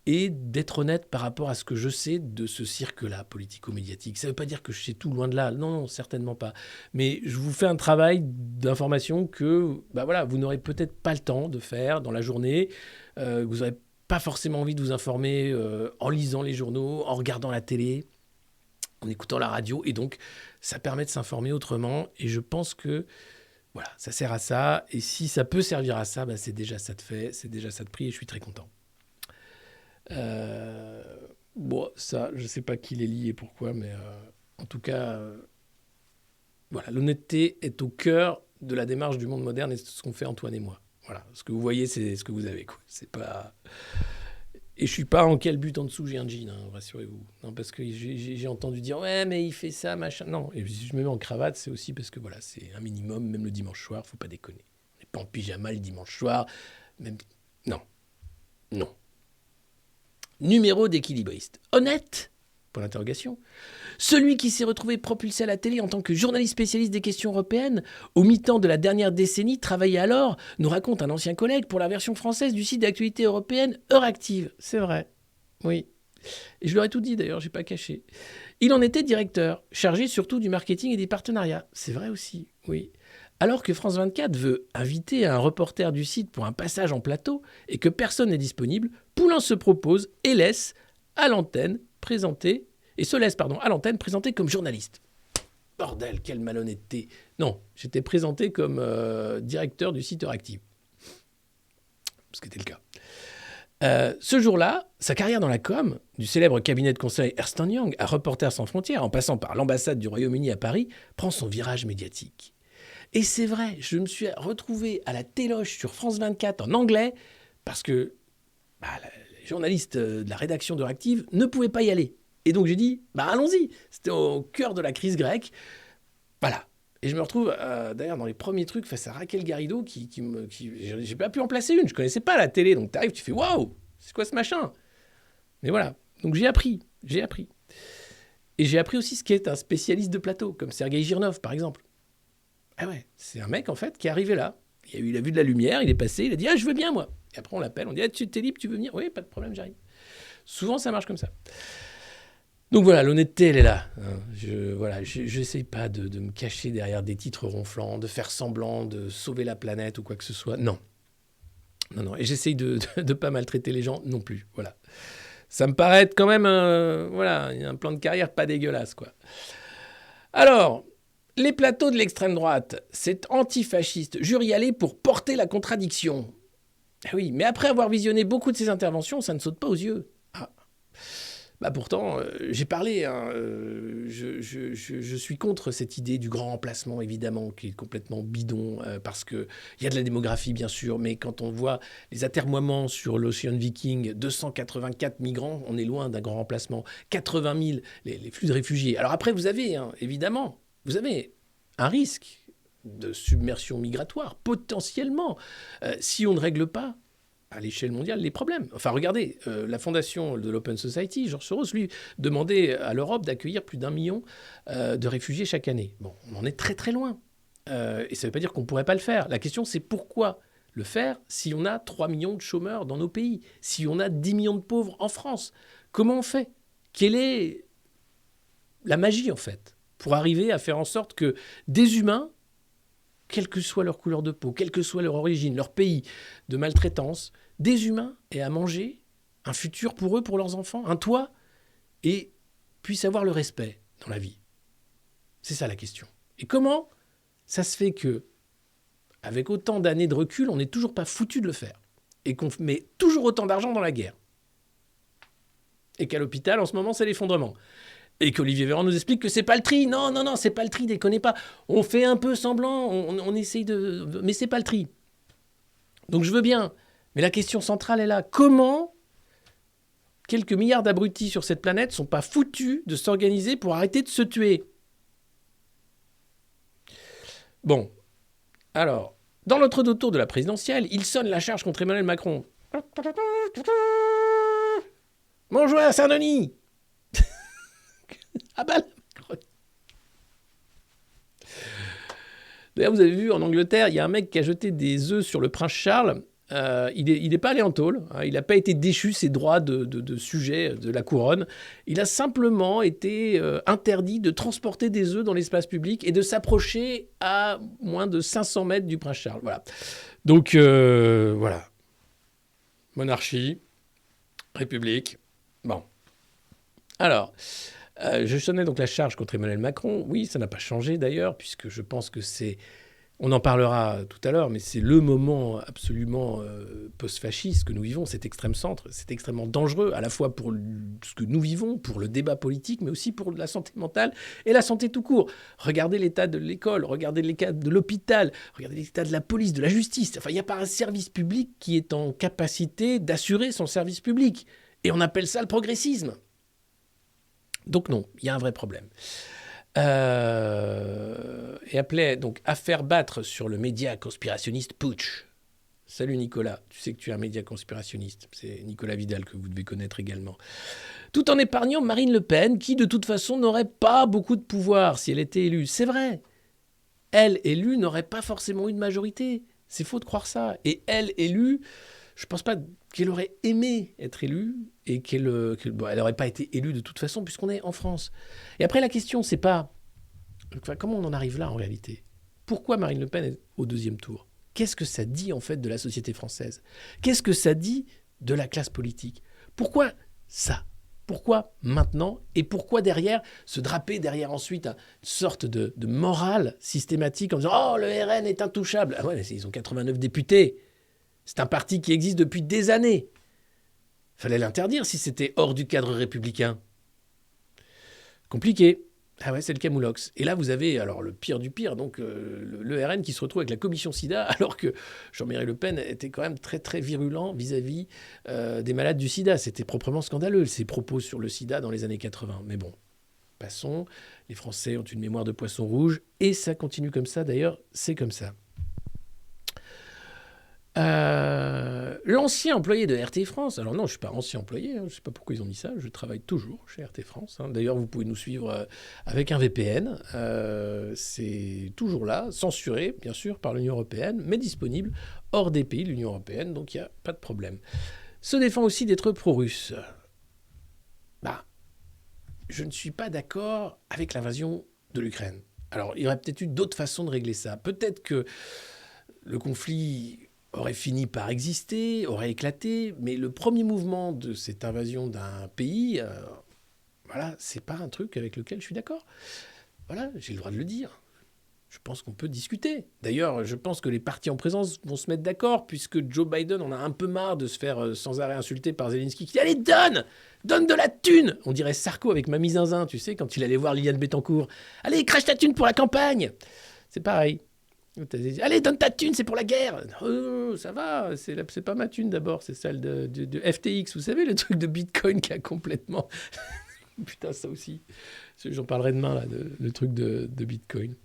et d'être honnête par rapport à ce que je sais de ce cirque-là politico-médiatique. Ça ne veut pas dire que je sais tout, loin de là. Non, certainement pas. Mais je vous fais un travail d'information que vous n'aurez peut-être pas le temps de faire dans la journée. Vous n'aurez pas forcément envie de vous informer en lisant les journaux, en regardant la télé, en écoutant la radio. Et donc, ça permet de s'informer autrement. Et je pense que voilà, ça sert à ça. Et si ça peut servir à ça, c'est déjà ça de fait, c'est déjà ça de pris et je suis très content. Ça, je ne sais pas qui les lit et pourquoi, mais en tout cas, voilà, l'honnêteté est au cœur de la démarche du monde moderne et c'est ce qu'on fait Antoine et moi. Voilà, ce que vous voyez, c'est ce que vous avez, quoi. C'est pas... Et je suis pas en quel but en dessous j'ai un jean, hein, rassurez-vous. Non, parce que j'ai entendu dire ouais, mais il fait ça, machin. Non, et si je me mets en cravate, c'est aussi parce que voilà, c'est un minimum, même le dimanche soir, faut pas déconner. On n'est pas en pyjama le dimanche soir, même non. Numéro d'équilibriste. Honnête ? Pour l'interrogation. Celui qui s'est retrouvé propulsé à la télé en tant que journaliste spécialiste des questions européennes, au mi-temps de la dernière décennie, travaillait alors, nous raconte un ancien collègue, pour la version française du site d'actualité européenne Euractiv. C'est vrai. Oui. Et je leur ai tout dit d'ailleurs, j'ai pas caché. Il en était directeur, chargé surtout du marketing et des partenariats. C'est vrai aussi, oui. Alors que France 24 veut inviter un reporter du site pour un passage en plateau et que personne n'est disponible, Poulain se propose et se laisse à l'antenne présenter comme journaliste. Bordel, quelle malhonnêteté. Non, j'étais présenté comme directeur du site Euractiv. Ce qui était le cas. Ce jour-là, sa carrière dans la com, du célèbre cabinet de conseil Ernst & Young à Reporters sans frontières, en passant par l'ambassade du Royaume-Uni à Paris, prend son virage médiatique. Et c'est vrai, je me suis retrouvé à la téloche sur France 24 en anglais, parce que les journalistes de la rédaction d'Euractiv ne pouvaient pas y aller. Et donc j'ai dit, allons-y. C'était au cœur de la crise grecque. Voilà. Et je me retrouve d'ailleurs dans les premiers trucs face à Raquel Garrido j'ai pas pu en placer une. Je connaissais pas la télé. Donc t'arrives, tu fais waouh, c'est quoi ce machin? Mais voilà. Donc j'ai appris. Et j'ai appris aussi ce qu'est un spécialiste de plateau, comme Sergueï Girnov par exemple. Ah ouais, c'est un mec en fait qui est arrivé là. Il a vu de la lumière, il est passé, il a dit je veux bien moi. Et après on l'appelle, on dit tu t'es libre, tu veux venir? Oui, pas de problème, j'arrive. Souvent ça marche comme ça. Donc voilà, l'honnêteté, elle est là. Je n'essaye pas de me cacher derrière des titres ronflants, de faire semblant de sauver la planète ou quoi que ce soit. Non. Et j'essaye de ne pas maltraiter les gens non plus. Voilà. Ça me paraît être quand même un plan de carrière pas dégueulasse, quoi. Alors, les plateaux de l'extrême droite, c'est antifasciste. Jure y aller pour porter la contradiction. Ah oui, mais après avoir visionné beaucoup de ces interventions, ça ne saute pas aux yeux. Pourtant, j'ai parlé, je suis contre cette idée du grand remplacement, évidemment, qui est complètement bidon, parce qu'il y a de la démographie, bien sûr, mais quand on voit les atermoiements sur l'Ocean Viking, 284 migrants, on est loin d'un grand remplacement, 80 000, les flux de réfugiés. Alors après, vous avez un risque de submersion migratoire, potentiellement, si on ne règle pas à l'échelle mondiale, les problèmes. Enfin, regardez, la fondation de l'Open Society, George Soros, lui, demandait à l'Europe d'accueillir plus d'1 million de réfugiés chaque année. Bon, on en est très très loin. Et ça ne veut pas dire qu'on ne pourrait pas le faire. La question, c'est pourquoi le faire si on a 3 millions de chômeurs dans nos pays, si on a 10 millions de pauvres en France? Comment on fait? Quelle est la magie, en fait, pour arriver à faire en sorte que des humains, quelle que soit leur couleur de peau, quelle que soit leur origine, leur pays de maltraitance, des humains aient à manger, un futur pour eux, pour leurs enfants, un toit, et puissent avoir le respect dans la vie. C'est ça la question. Et comment ça se fait que, avec autant d'années de recul, on n'est toujours pas foutu de le faire, et qu'on met toujours autant d'argent dans la guerre, et qu'à l'hôpital, en ce moment, c'est l'effondrement. Et qu'Olivier Véran nous explique que c'est pas le tri. Non, c'est pas le tri, déconnez pas. On fait un peu semblant, on essaye de... Mais c'est pas le tri. Donc je veux bien. Mais la question centrale est là. Comment quelques milliards d'abrutis sur cette planète sont pas foutus de s'organiser pour arrêter de se tuer? Bon. Alors, dans l'entre-deux tours de la présidentielle, il sonne la charge contre Emmanuel Macron. Bonjour à Saint-Denis. Ah bah la Macronie. D'ailleurs, vous avez vu, en Angleterre, il y a un mec qui a jeté des œufs sur le prince Charles. Il n'est pas allé en tôle. Hein, il n'a pas été déchu ses droits de sujet de la couronne. Il a simplement été interdit de transporter des œufs dans l'espace public et de s'approcher à moins de 500 mètres du prince Charles. Voilà. Donc, voilà. Monarchie, République. Bon. Alors... je sonnais donc la charge contre Emmanuel Macron. Oui, ça n'a pas changé d'ailleurs, puisque je pense que c'est... On en parlera tout à l'heure, mais c'est le moment absolument post-fasciste que nous vivons, cet extrême centre. C'est extrêmement dangereux, à la fois pour ce que nous vivons, pour le débat politique, mais aussi pour la santé mentale et la santé tout court. Regardez l'état de l'école, regardez l'état de l'hôpital, regardez l'état de la police, de la justice. Enfin, il n'y a pas un service public qui est en capacité d'assurer son service public. Et on appelle ça le progressisme. Donc non, il y a un vrai problème. Et appelait donc à faire battre sur le média conspirationniste Putsch. Salut Nicolas, tu sais que tu es un média conspirationniste. C'est Nicolas Vidal que vous devez connaître également. Tout en épargnant Marine Le Pen, qui de toute façon n'aurait pas beaucoup de pouvoir si elle était élue. C'est vrai. Elle, élue, n'aurait pas forcément eu de majorité. C'est faux de croire ça. Et elle, élue... Je ne pense pas qu'elle aurait aimé être élue et qu'elle n'aurait pas été élue de toute façon puisqu'on est en France. Et après, la question, c'est pas... comment on en arrive là en réalité? Pourquoi Marine Le Pen est au deuxième tour? Qu'est-ce que ça dit en fait de la société française? Qu'est-ce que ça dit de la classe politique? Pourquoi ça? Pourquoi maintenant? Et pourquoi derrière se draper derrière ensuite une sorte de morale systématique en disant « Oh, le RN est intouchable !» Ah ouais, mais ils ont 89 députés. C'est un parti qui existe depuis des années. Fallait l'interdire si c'était hors du cadre républicain. Compliqué. Ah ouais, c'est le Camoulox. Et là, vous avez alors le pire du pire, donc le RN qui se retrouve avec la commission sida, alors que Jean-Marie Le Pen était quand même très très virulent vis-à-vis des malades du sida. C'était proprement scandaleux, ses propos sur le sida dans les années 80. Mais bon, passons. Les Français ont une mémoire de poisson rouge, et ça continue comme ça. D'ailleurs, c'est comme ça. L'ancien employé de RT France, alors non, je ne suis pas ancien employé, je ne sais pas pourquoi ils ont mis ça, je travaille toujours chez RT France. D'ailleurs, vous pouvez nous suivre avec un VPN, c'est toujours là, censuré bien sûr par l'Union européenne, mais disponible hors des pays de l'Union européenne, donc il n'y a pas de problème. Se défend aussi d'être pro-russe. Je ne suis pas d'accord avec l'invasion de l'Ukraine. Alors, il y aurait peut-être eu d'autres façons de régler ça. Peut-être que le conflit aurait fini par exister, aurait éclaté, mais le premier mouvement de cette invasion d'un pays, voilà, c'est pas un truc avec lequel je suis d'accord. Voilà, j'ai le droit de le dire. Je pense qu'on peut discuter. D'ailleurs, je pense que les partis en présence vont se mettre d'accord, puisque Joe Biden en a un peu marre de se faire sans arrêt insulter par Zelensky, qui dit « Allez, donne de la thune !» On dirait Sarko avec Mamie Zinzin, tu sais, quand il allait voir Liliane Bettencourt. « Allez, crache ta thune pour la campagne !» C'est pareil. Allez, donne ta thune, c'est pour la guerre. Oh, ça va, c'est pas ma thune d'abord, c'est celle de FTX. Vous savez, le truc de Bitcoin qui a complètement... Putain, ça aussi. J'en parlerai demain, là, le truc de Bitcoin.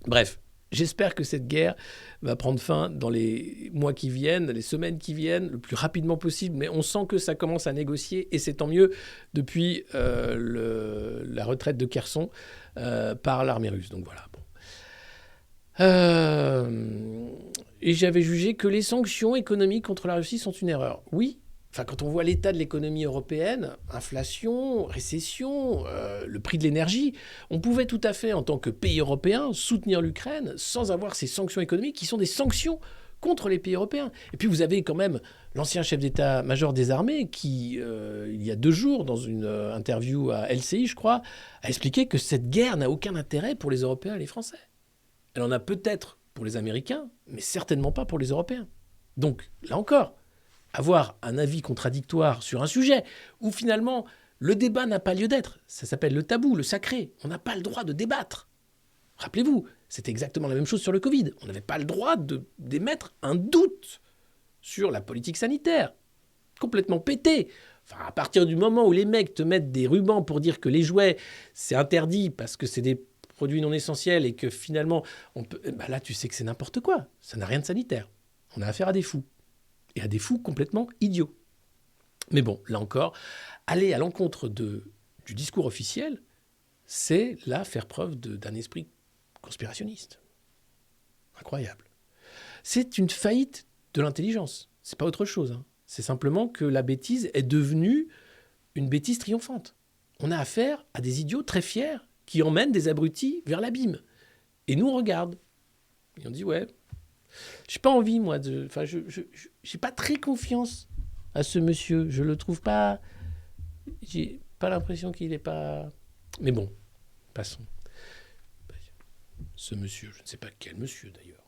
Bref, j'espère que cette guerre va prendre fin dans les mois qui viennent, les semaines qui viennent, le plus rapidement possible. Mais on sent que ça commence à négocier, et c'est tant mieux depuis la retraite de Kherson par l'armée russe. Donc voilà, bon. Et j'avais jugé que les sanctions économiques contre la Russie sont une erreur. Oui, enfin, quand on voit l'état de l'économie européenne, inflation, récession, le prix de l'énergie, on pouvait tout à fait, en tant que pays européen, soutenir l'Ukraine sans avoir ces sanctions économiques qui sont des sanctions contre les pays européens. Et puis vous avez quand même l'ancien chef d'état-major des armées qui, il y a 2 jours, dans une interview à LCI, je crois, a expliqué que cette guerre n'a aucun intérêt pour les Européens et les Français. Elle en a peut-être pour les Américains, mais certainement pas pour les Européens. Donc, là encore, avoir un avis contradictoire sur un sujet où finalement le débat n'a pas lieu d'être, ça s'appelle le tabou, le sacré. On n'a pas le droit de débattre. Rappelez-vous, c'était exactement la même chose sur le Covid. On n'avait pas le droit d'émettre un doute sur la politique sanitaire. Complètement pété. Enfin, à partir du moment où les mecs te mettent des rubans pour dire que les jouets, c'est interdit parce que c'est des produits non essentiels et que finalement, là, tu sais que c'est n'importe quoi. Ça n'a rien de sanitaire. On a affaire à des fous. Et à des fous complètement idiots. Mais bon, là encore, aller à l'encontre du discours officiel, c'est là faire preuve d'un esprit conspirationniste. Incroyable. C'est une faillite de l'intelligence. C'est pas autre chose. C'est simplement que la bêtise est devenue une bêtise triomphante. On a affaire à des idiots très fiers qui emmènent des abrutis vers l'abîme. Et nous, on regarde. Et on dit, ouais, j'ai pas envie, moi, enfin, j'ai pas très confiance à ce monsieur. Je le trouve pas... J'ai pas l'impression qu'il est pas... Mais bon, passons. Ce monsieur, je ne sais pas quel monsieur, d'ailleurs.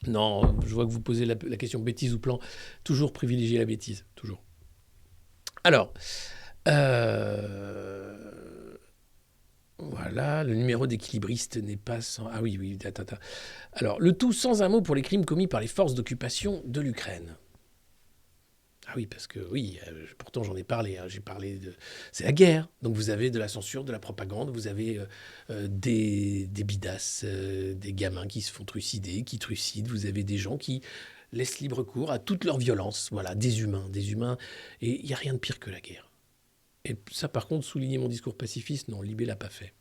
Non, je vois que vous posez la question bêtise ou plan. Toujours privilégier la bêtise, toujours. Alors... Voilà, le numéro d'équilibriste n'est pas sans... Ah oui, attends. Alors, le tout sans un mot pour les crimes commis par les forces d'occupation de l'Ukraine. Ah oui, parce que oui, pourtant j'en ai parlé. J'ai parlé de... C'est la guerre. Donc vous avez de la censure, de la propagande, vous avez des bidasses, des gamins qui se font trucider, qui trucident, vous avez des gens qui laissent libre cours à toute leur violence. Voilà, des humains. Et il n'y a rien de pire que la guerre. Et ça, par contre, souligner mon discours pacifiste, non, Libé l'a pas fait.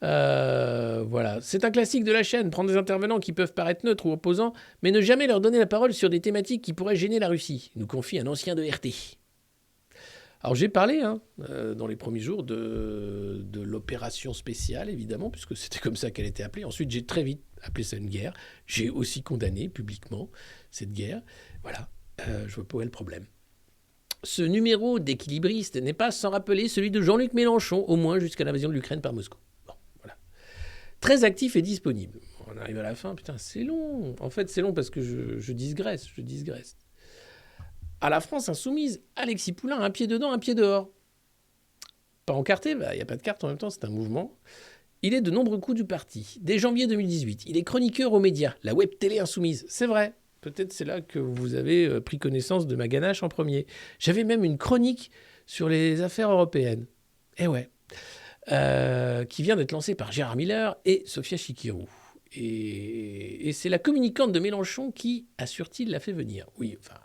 Voilà. C'est un classique de la chaîne, prendre des intervenants qui peuvent paraître neutres ou opposants, mais ne jamais leur donner la parole sur des thématiques qui pourraient gêner la Russie, nous confie un ancien de RT. Alors j'ai parlé, dans les premiers jours, de l'opération spéciale, évidemment, puisque c'était comme ça qu'elle était appelée. Ensuite, j'ai très vite appelé ça une guerre. J'ai aussi condamné publiquement cette guerre. Voilà, je vois pas où est le problème. Ce numéro d'équilibriste n'est pas sans rappeler celui de Jean-Luc Mélenchon, au moins jusqu'à l'invasion de l'Ukraine par Moscou. Bon, voilà. Très actif et disponible. On arrive à la fin, putain, c'est long. En fait, c'est long parce que je digresse. À la France insoumise, Alexis Poulain, un pied dedans, un pied dehors. Pas encarté, il n'y a pas de carte en même temps, c'est un mouvement. Il est de nombreux coups du parti. Dès janvier 2018, il est chroniqueur aux médias, la web télé insoumise. C'est vrai. Peut-être c'est là que vous avez pris connaissance de ma ganache en premier. J'avais même une chronique sur les affaires européennes. Eh ouais. Qui vient d'être lancée par Gérard Miller et Sophia Chikirou. Et c'est la communicante de Mélenchon qui, assure-t-il, l'a fait venir. Oui, enfin,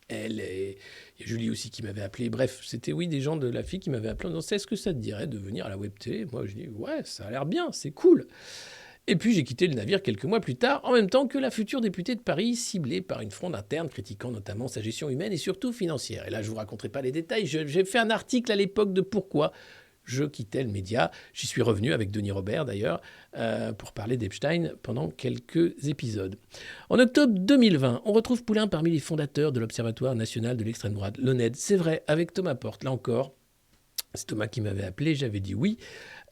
elle et il y a Julie aussi qui m'avait appelé. Bref, c'était des gens de la fille qui m'avaient appelé en disant « Est-ce que ça te dirait de venir à la web télé ?» Moi, je dis « Ouais, ça a l'air bien, c'est cool !» Et puis j'ai quitté le navire quelques mois plus tard, en même temps que la future députée de Paris, ciblée par une fronde interne critiquant notamment sa gestion humaine et surtout financière. Et là, je ne vous raconterai pas les détails. J'ai fait un article à l'époque de pourquoi je quittais le média. J'y suis revenu avec Denis Robert d'ailleurs pour parler d'Epstein pendant quelques épisodes. En octobre 2020, on retrouve Poulain parmi les fondateurs de l'Observatoire national de l'extrême droite, l'ONED. C'est vrai, avec Thomas Porte, là encore. C'est Thomas qui m'avait appelé, j'avais dit oui.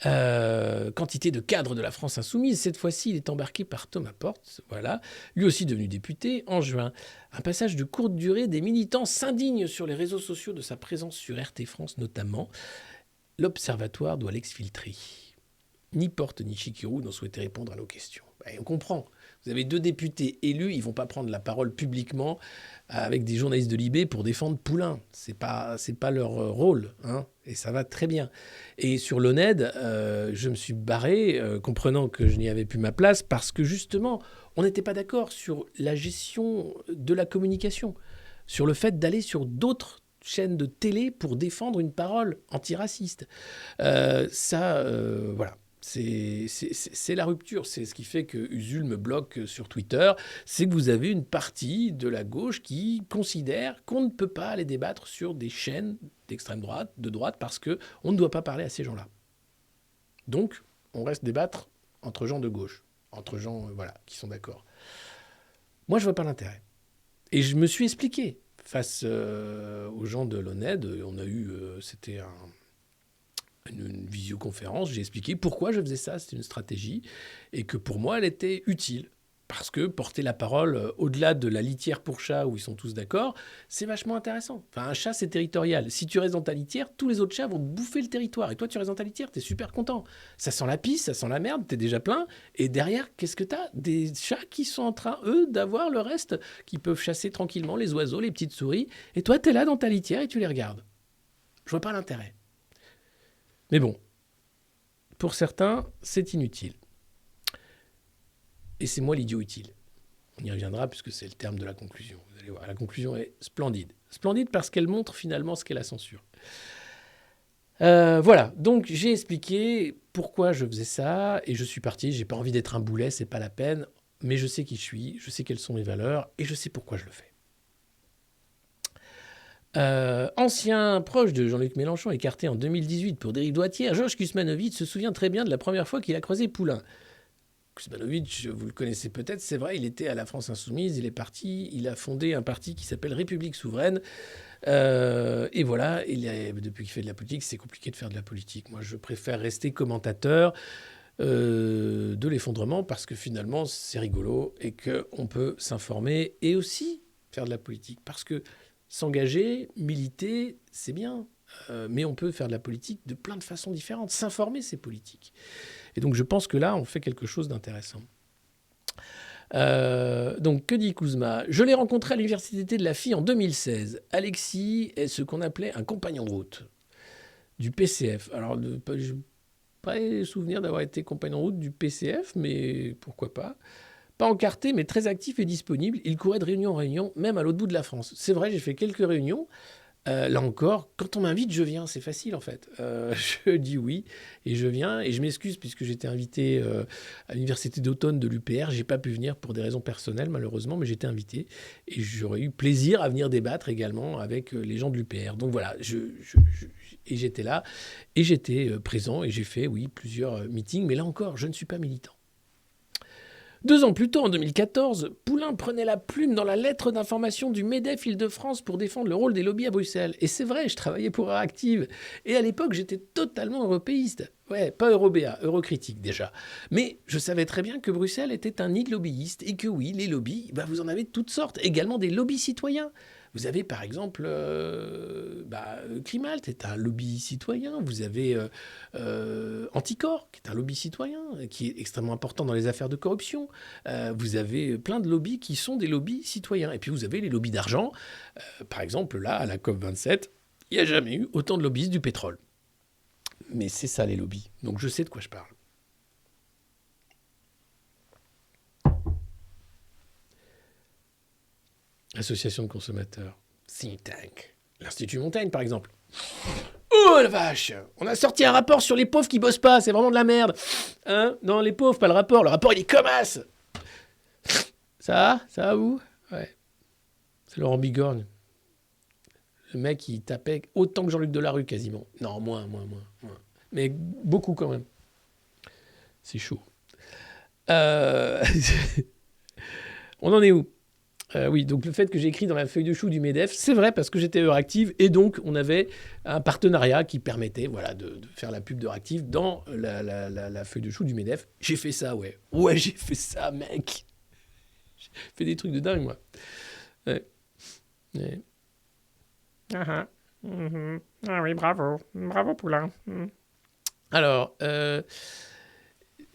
Quantité de cadres de la France insoumise. Cette fois-ci, il est embarqué par Thomas Porte, voilà. Lui aussi devenu député en juin. Un passage de courte durée, des militants s'indignent sur les réseaux sociaux de sa présence sur RT France notamment. L'Observatoire doit l'exfiltrer. Ni Porte ni Chikirou n'ont souhaité répondre à nos questions. Et on comprend. Vous avez 2 députés élus, ils ne vont pas prendre la parole publiquement avec des journalistes de Libé pour défendre Poulain. C'est pas leur rôle, hein, et ça va très bien. Et sur l'ONED, je me suis barré, comprenant que je n'y avais plus ma place, parce que justement, on n'était pas d'accord sur la gestion de la communication, sur le fait d'aller sur d'autres chaînes de télé pour défendre une parole antiraciste. Voilà. C'est la rupture, c'est ce qui fait que Usul me bloque sur Twitter, c'est que vous avez une partie de la gauche qui considère qu'on ne peut pas aller débattre sur des chaînes d'extrême droite, de droite, parce qu'on ne doit pas parler à ces gens-là. Donc, on reste débattre entre gens de gauche, entre gens qui sont d'accord. Moi, je ne vois pas l'intérêt. Et je me suis expliqué face aux gens de l'ONED. On a eu, c'était une visioconférence, j'ai expliqué pourquoi je faisais ça, c'était une stratégie, et que pour moi, elle était utile. Parce que porter la parole au-delà de la litière pour chat, où ils sont tous d'accord, c'est vachement intéressant. Enfin, un chat, c'est territorial. Si tu restes dans ta litière, tous les autres chats vont bouffer le territoire. Et toi, tu restes dans ta litière, t'es super content. Ça sent la pisse, ça sent la merde, t'es déjà plein. Et derrière, qu'est-ce que t'as ? Des chats qui sont en train, eux, d'avoir le reste, qui peuvent chasser tranquillement les oiseaux, les petites souris. Et toi, t'es là dans ta litière et tu les regardes. Je vois pas l'intérêt. Mais bon, pour certains, c'est inutile. Et c'est moi l'idiot utile. On y reviendra puisque c'est le terme de la conclusion. Vous allez voir, la conclusion est splendide. Splendide parce qu'elle montre finalement ce qu'est la censure. Voilà, donc j'ai expliqué pourquoi je faisais ça et je suis parti. J'ai pas envie d'être un boulet, c'est pas la peine. Mais je sais qui je suis, je sais quelles sont mes valeurs et je sais pourquoi je le fais. Ancien proche de Jean-Luc Mélenchon, écarté en 2018 pour dérive droitière, Georges Kuzmanovic se souvient très bien de la première fois qu'il a croisé Poulain. Kuzmanovic, vous le connaissez peut-être, c'est vrai, il était à la France Insoumise, il est parti, il a fondé un parti qui s'appelle République Souveraine. Et voilà, depuis qu'il fait de la politique, c'est compliqué de faire de la politique. Moi, je préfère rester commentateur de l'effondrement parce que finalement, c'est rigolo et qu'on peut s'informer et aussi faire de la politique. Parce que s'engager, militer, c'est bien. Mais on peut faire de la politique de plein de façons différentes. S'informer, c'est politique. Et donc, je pense que là, on fait quelque chose d'intéressant. Donc, que dit Kuzma ? Je l'ai rencontré à l'université de la fille en 2016. Alexis est ce qu'on appelait un compagnon de route du PCF. Alors, je n'ai pas souvenir d'avoir été compagnon de route du PCF, mais pourquoi pas. Pas encarté, mais très actif et disponible. Il courait de réunion en réunion, même à l'autre bout de la France. C'est vrai, j'ai fait quelques réunions. Là encore, quand on m'invite, je viens. C'est facile, en fait. Je dis oui et je viens. Et je m'excuse puisque j'étais invité à l'université d'automne de l'UPR. Je n'ai pas pu venir pour des raisons personnelles, malheureusement, mais j'étais invité. Et j'aurais eu plaisir à venir débattre également avec les gens de l'UPR. Donc voilà, et j'étais là. Et j'étais présent et j'ai fait, oui, plusieurs meetings. Mais là encore, je ne suis pas militant. 2 ans plus tôt, en 2014, Poulain prenait la plume dans la lettre d'information du MEDEF Île-de-France pour défendre le rôle des lobbies à Bruxelles. Et c'est vrai, je travaillais pour Euractiv. Et à l'époque, j'étais totalement européiste. Ouais, pas Eurobéa, Eurocritique déjà. Mais je savais très bien que Bruxelles était un nid de lobbyistes et que oui, les lobbies, vous en avez de toutes sortes. Également des lobbies citoyens. Vous avez par exemple Climalt est un lobby citoyen. Vous avez Anticor, qui est un lobby citoyen, qui est extrêmement important dans les affaires de corruption. Vous avez plein de lobbies qui sont des lobbies citoyens. Et puis vous avez les lobbies d'argent. Par exemple, là, à la COP27, il n'y a jamais eu autant de lobbyistes du pétrole. Mais c'est ça les lobbies. Donc je sais de quoi je parle. Association de consommateurs. Think tank. L'Institut Montaigne, par exemple. Oh la vache! On a sorti un rapport sur les pauvres qui bossent pas. C'est vraiment de la merde. Hein? Non, les pauvres, pas le rapport. Le rapport, il est comme as. Ça va vous? Ouais. C'est Laurent Bigorgne. Le mec, il tapait autant que Jean-Luc Delarue, quasiment. Non, moins. Mais beaucoup quand même. C'est chaud. On en est où? Oui, donc le fait que j'ai écrit dans la feuille de chou du MEDEF, c'est vrai parce que j'étais Euractiv et donc on avait un partenariat qui permettait de faire la pub d'Euractiv dans la feuille de chou du MEDEF. J'ai fait ça, ouais. Ouais, j'ai fait ça, mec. J'ai fait des trucs de dingue, moi. Ouais. Ah oui, bravo. Bravo, Poulain. Alors,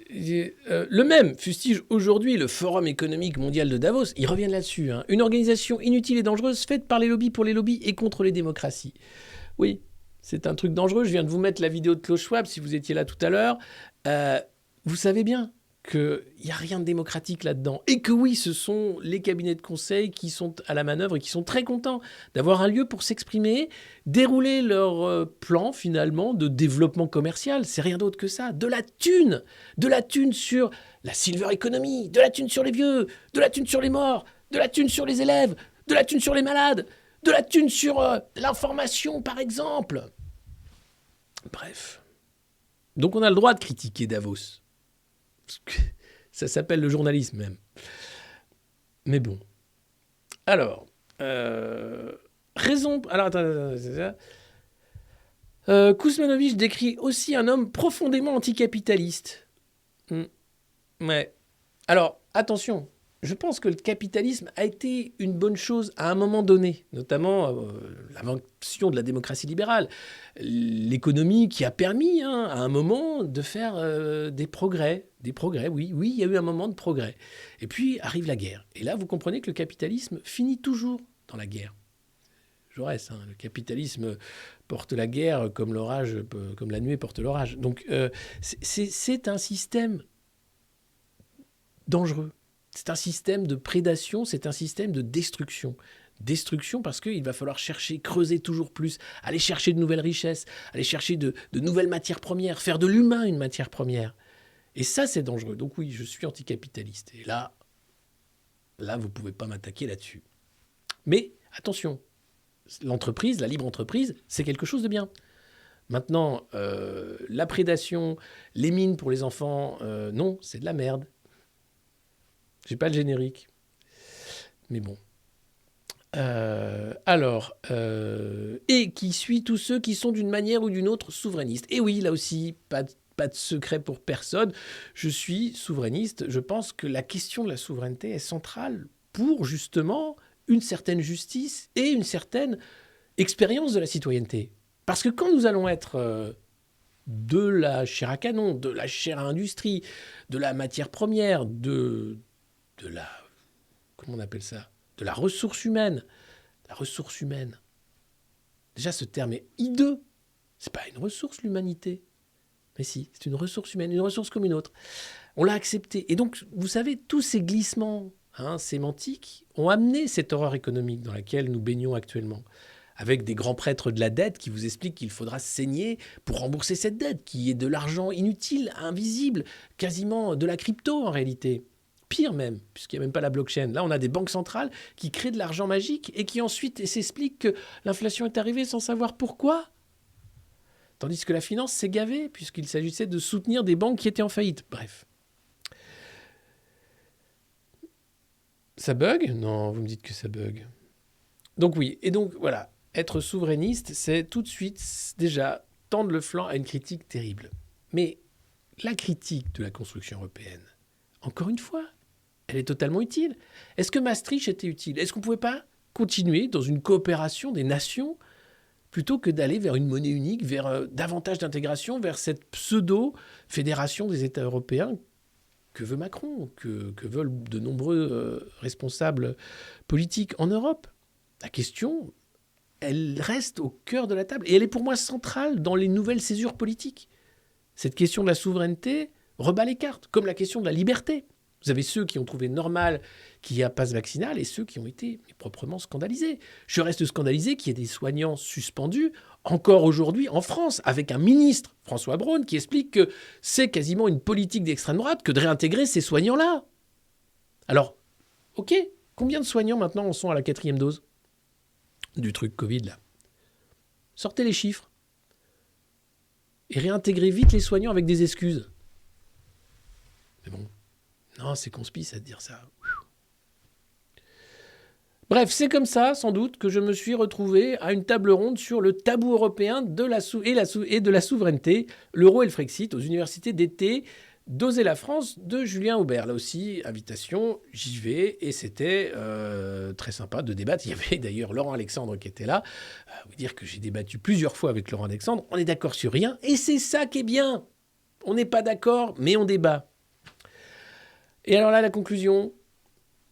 le même fustige aujourd'hui le Forum économique mondial de Davos. Ils reviennent là-dessus. Hein. Une organisation inutile et dangereuse faite par les lobbies pour les lobbies et contre les démocraties. Oui, c'est un truc dangereux. Je viens de vous mettre la vidéo de Klaus Schwab, si vous étiez là tout à l'heure. Vous savez bien qu'il n'y a rien de démocratique là-dedans. Et que oui, ce sont les cabinets de conseil qui sont à la manœuvre et qui sont très contents d'avoir un lieu pour s'exprimer, dérouler leur plan finalement de développement commercial. C'est rien d'autre que ça. De la thune sur la silver economy, de la thune sur les vieux, de la thune sur les morts, de la thune sur les élèves, de la thune sur les malades, de la thune sur l'information par exemple. Bref. Donc on a le droit de critiquer Davos. Ça s'appelle le journalisme même. Mais bon. Alors, raison... Alors, attends, c'est ça. Kuzmanovic décrit aussi un homme profondément anticapitaliste. Ouais. Alors, attention. Je pense que le capitalisme a été une bonne chose à un moment donné, notamment l'invention de la démocratie libérale, l'économie qui a permis à un moment de faire des progrès. Des progrès, oui, il y a eu un moment de progrès. Et puis arrive la guerre. Et là, vous comprenez que le capitalisme finit toujours dans la guerre. Jaurès, le capitalisme porte la guerre comme l'orage, comme la nuée porte l'orage. Donc c'est un système dangereux. C'est un système de prédation, c'est un système de destruction. Destruction parce qu'il va falloir chercher, creuser toujours plus, aller chercher de nouvelles richesses, aller chercher de nouvelles matières premières, faire de l'humain une matière première. Et ça, c'est dangereux. Donc oui, je suis anticapitaliste. Et là, vous ne pouvez pas m'attaquer là-dessus. Mais attention, l'entreprise, la libre entreprise, c'est quelque chose de bien. Maintenant, la prédation, les mines pour les enfants, non, c'est de la merde. J'ai pas le générique. Mais bon. Et qui suit tous ceux qui sont d'une manière ou d'une autre souverainistes. Et oui, là aussi, pas de secret pour personne. Je suis souverainiste. Je pense que la question de la souveraineté est centrale pour, justement, une certaine justice et une certaine expérience de la citoyenneté. Parce que quand nous allons être de la chair à canon, de la chair à industrie, de la matière première, de la... Comment on appelle ça? De la ressource humaine. La ressource humaine. Déjà, ce terme est hideux. C'est pas une ressource, l'humanité. Mais si, c'est une ressource humaine, une ressource comme une autre. On l'a accepté. Et donc, vous savez, tous ces glissements sémantiques ont amené cette horreur économique dans laquelle nous baignons actuellement. Avec des grands prêtres de la dette qui vous expliquent qu'il faudra saigner pour rembourser cette dette, qui est de l'argent inutile, invisible, quasiment de la crypto en réalité. Pire même, puisqu'il n'y a même pas la blockchain. Là, on a des banques centrales qui créent de l'argent magique et qui ensuite s'expliquent que l'inflation est arrivée sans savoir pourquoi. Tandis que la finance s'est gavée, puisqu'il s'agissait de soutenir des banques qui étaient en faillite. Bref. Ça bug? Non, vous me dites que ça bug. Donc oui, et donc voilà, être souverainiste, c'est tout de suite déjà tendre le flanc à une critique terrible. Mais la critique de la construction européenne, encore une fois, elle est totalement utile. Est-ce que Maastricht était utile? Est-ce qu'on ne pouvait pas continuer dans une coopération des nations plutôt que d'aller vers une monnaie unique, vers davantage d'intégration, vers cette pseudo-fédération des États européens que veut Macron, que veulent de nombreux responsables politiques en Europe? La question, elle reste au cœur de la table. Et elle est pour moi centrale dans les nouvelles césures politiques. Cette question de la souveraineté rebat les cartes, comme la question de la liberté. Vous avez ceux qui ont trouvé normal qu'il y ait un passe vaccinal et ceux qui ont été proprement scandalisés. Je reste scandalisé qu'il y ait des soignants suspendus encore aujourd'hui en France, avec un ministre, François Braun, qui explique que c'est quasiment une politique d'extrême droite que de réintégrer ces soignants-là. Alors, ok, combien de soignants maintenant en sont à la 4e dose du truc Covid là? Sortez les chiffres. Et réintégrez vite les soignants avec des excuses. Mais bon, non, c'est conspi ça de dire ça. Bref, c'est comme ça, sans doute, que je me suis retrouvé à une table ronde sur le tabou européen de la souveraineté, l'euro et le Frexit, aux universités d'été d'Oser la France de Julien Aubert. Là aussi, invitation, j'y vais, et c'était très sympa de débattre. Il y avait d'ailleurs Laurent Alexandre qui était là. Vous dire que j'ai débattu plusieurs fois avec Laurent Alexandre. On est d'accord sur rien, et c'est ça qui est bien. On n'est pas d'accord, mais on débat. Et alors là, la conclusion,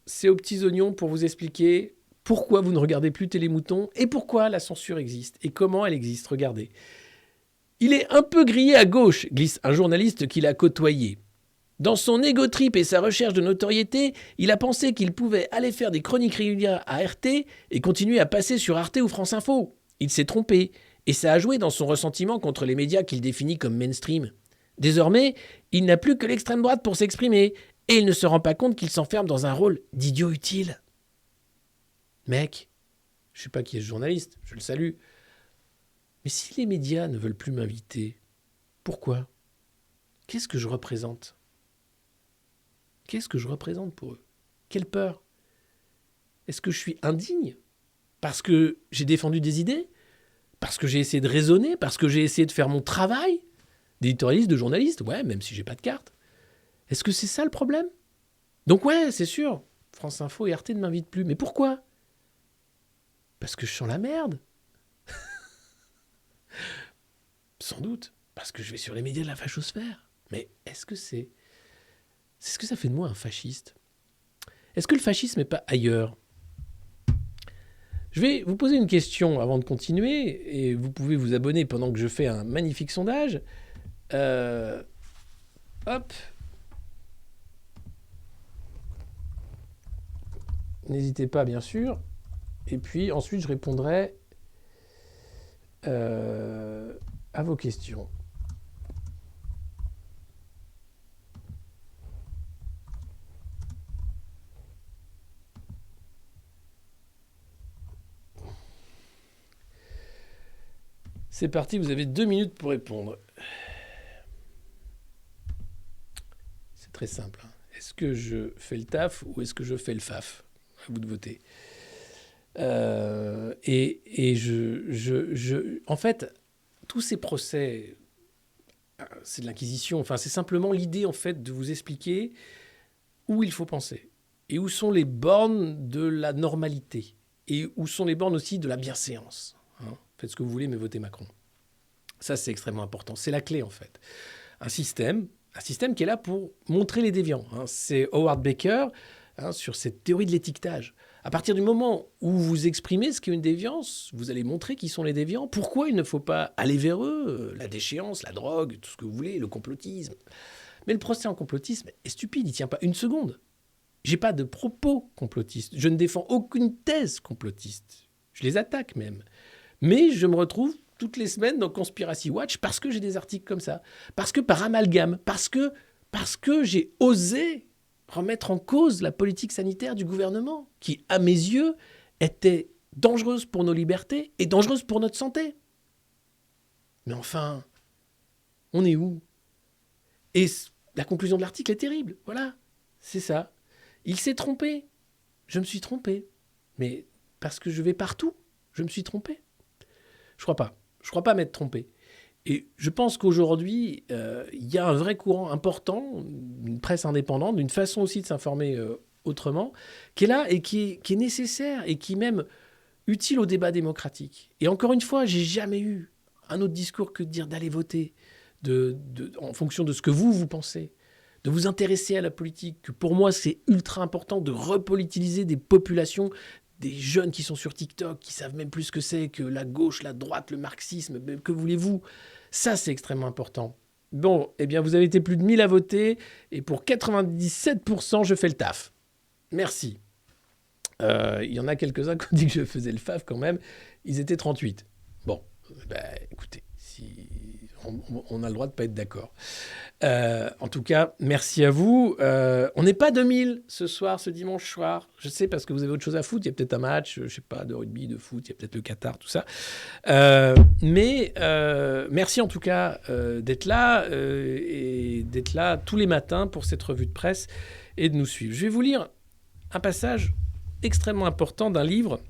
c'est aux petits oignons pour vous expliquer pourquoi vous ne regardez plus Télémouton et pourquoi la censure existe et comment elle existe. Regardez. Il est un peu grillé à gauche, glisse un journaliste qui l'a côtoyé. Dans son égo trip et sa recherche de notoriété, il a pensé qu'il pouvait aller faire des chroniques régulières à RT et continuer à passer sur Arte ou France Info. Il s'est trompé et ça a joué dans son ressentiment contre les médias qu'il définit comme mainstream. Désormais, il n'a plus que l'extrême droite pour s'exprimer et il ne se rend pas compte qu'il s'enferme dans un rôle d'idiot utile. Mec, je sais pas qui est ce journaliste, je le salue. Mais si les médias ne veulent plus m'inviter, pourquoi? Qu'est-ce que je représente? Qu'est-ce que je représente pour eux? Quelle peur? Est-ce que je suis indigne? Parce que j'ai défendu des idées? Parce que j'ai essayé de raisonner? Parce que j'ai essayé de faire mon travail d'éditorialiste, de journaliste? Ouais, même si j'ai pas de carte. Est-ce que c'est ça le problème? Donc ouais, c'est sûr, France Info et Arte ne m'invitent plus. Mais pourquoi? Parce que je sens la merde. Sans doute. Parce que je vais sur les médias de la fachosphère. Mais est-ce que c'est ce que ça fait de moi un fasciste? Est-ce que le fascisme n'est pas ailleurs? Je vais vous poser une question avant de continuer, et vous pouvez vous abonner pendant que je fais un magnifique sondage. Hop. N'hésitez pas, bien sûr. Et puis ensuite, je répondrai à vos questions. C'est parti, vous avez 2 minutes pour répondre. C'est très simple. Est-ce que je fais le taf ou est-ce que je fais le faf? À vous de voter. En fait, tous ces procès, c'est de l'inquisition. Enfin, c'est simplement l'idée, en fait, de vous expliquer où il faut penser et où sont les bornes de la normalité et où sont les bornes aussi de la bienséance. Faites ce que vous voulez, mais votez Macron. Ça, c'est extrêmement important. C'est la clé, en fait. Un système qui est là pour montrer les déviants. C'est Howard Baker sur cette théorie de l'étiquetage. À partir du moment où vous exprimez ce qu'est une déviance, vous allez montrer qui sont les déviants, pourquoi il ne faut pas aller vers eux, la déchéance, la drogue, tout ce que vous voulez, le complotisme. Mais le procès en complotisme est stupide, il ne tient pas une seconde. J'ai pas de propos complotistes, je ne défends aucune thèse complotiste. Je les attaque même. Mais je me retrouve toutes les semaines dans Conspiracy Watch parce que j'ai des articles comme ça, parce que par amalgame, parce que j'ai osé remettre en cause la politique sanitaire du gouvernement, qui, à mes yeux, était dangereuse pour nos libertés et dangereuse pour notre santé. Mais enfin, on est où? Et la conclusion de l'article est terrible. Voilà, c'est ça. Il s'est trompé. Je me suis trompé. Mais parce que je vais partout, je me suis trompé. Je crois pas. Je crois pas m'être trompé. Et je pense qu'aujourd'hui, il y a un vrai courant important, une presse indépendante, d'une façon aussi de s'informer autrement, qui est là et qui est nécessaire et qui est même utile au débat démocratique. Et encore une fois, j'ai jamais eu un autre discours que de dire d'aller voter en fonction de ce que vous pensez, de vous intéresser à la politique, que pour moi, c'est ultra important de repolitiliser des populations, des jeunes qui sont sur TikTok, qui savent même plus ce que c'est que la gauche, la droite, le marxisme, que voulez-vous ? Ça, c'est extrêmement important. Bon, eh bien, vous avez été plus de 1000 à voter, et pour 97%, je fais le taf. Merci. Il y en a quelques-uns qui ont dit que je faisais le faf quand même. Ils étaient 38. Bon, écoutez, on a le droit de ne pas être d'accord. En tout cas, merci à vous. On n'est pas 2000 ce soir, ce dimanche soir. Je sais parce que vous avez autre chose à foutre. Il y a peut-être un match, je sais pas, de rugby, de foot. Il y a peut-être le Qatar, tout ça. Mais merci en tout cas d'être là et d'être là tous les matins pour cette revue de presse et de nous suivre. Je vais vous lire un passage extrêmement important d'un livre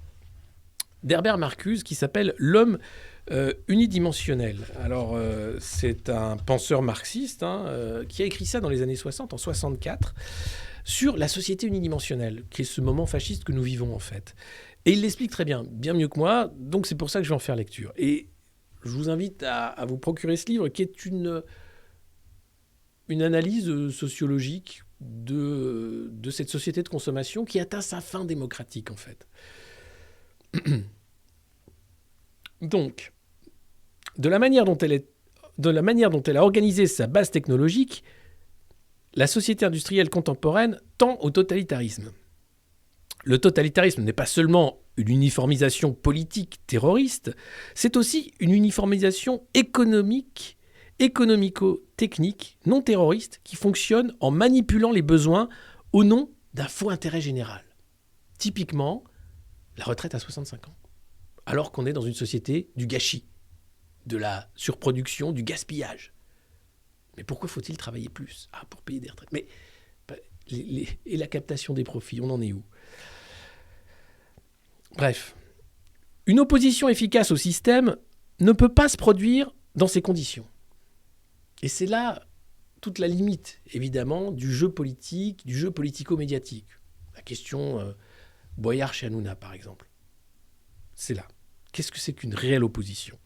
d'Herbert Marcuse qui s'appelle « L'homme unidimensionnel ». Alors, c'est un penseur marxiste qui a écrit ça dans les années 60, en 64, sur la société unidimensionnelle, qui est ce moment fasciste que nous vivons en fait. Et il l'explique très bien, bien mieux que moi, donc c'est pour ça que je vais en faire lecture. Et je vous invite à vous procurer ce livre qui est une analyse sociologique de cette société de consommation qui atteint sa fin démocratique, en fait. Donc, de la manière dont elle a organisé sa base technologique, la société industrielle contemporaine tend au totalitarisme. Le totalitarisme n'est pas seulement une uniformisation politique terroriste, c'est aussi une uniformisation économico-technique, non terroriste, qui fonctionne en manipulant les besoins au nom d'un faux intérêt général. Typiquement, la retraite à 65 ans. Alors qu'on est dans une société du gâchis, de la surproduction, du gaspillage. Mais pourquoi faut-il travailler plus ? Pour payer des retraites. Mais et la captation des profits, on en est où ? Bref, une opposition efficace au système ne peut pas se produire dans ces conditions. Et c'est là toute la limite, évidemment, du jeu politique, du jeu politico-médiatique. La question Boyard chez Hanouna, par exemple. C'est là. Qu'est-ce que c'est qu'une réelle opposition ?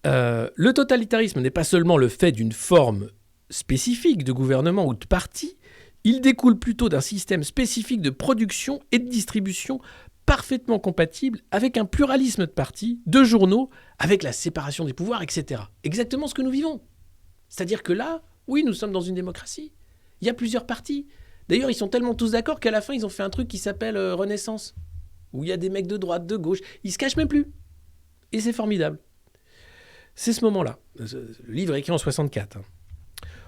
Le totalitarisme n'est pas seulement le fait d'une forme spécifique de gouvernement ou de parti, il découle plutôt d'un système spécifique de production et de distribution parfaitement compatible avec un pluralisme de partis, de journaux, avec la séparation des pouvoirs, etc. Exactement ce que nous vivons. C'est-à-dire que là, oui, nous sommes dans une démocratie. Il y a plusieurs partis. D'ailleurs, ils sont tellement tous d'accord qu'à la fin, ils ont fait un truc qui s'appelle Renaissance, où il y a des mecs de droite, de gauche. Ils se cachent même plus. Et c'est formidable. C'est ce moment-là. Le livre est écrit en 64.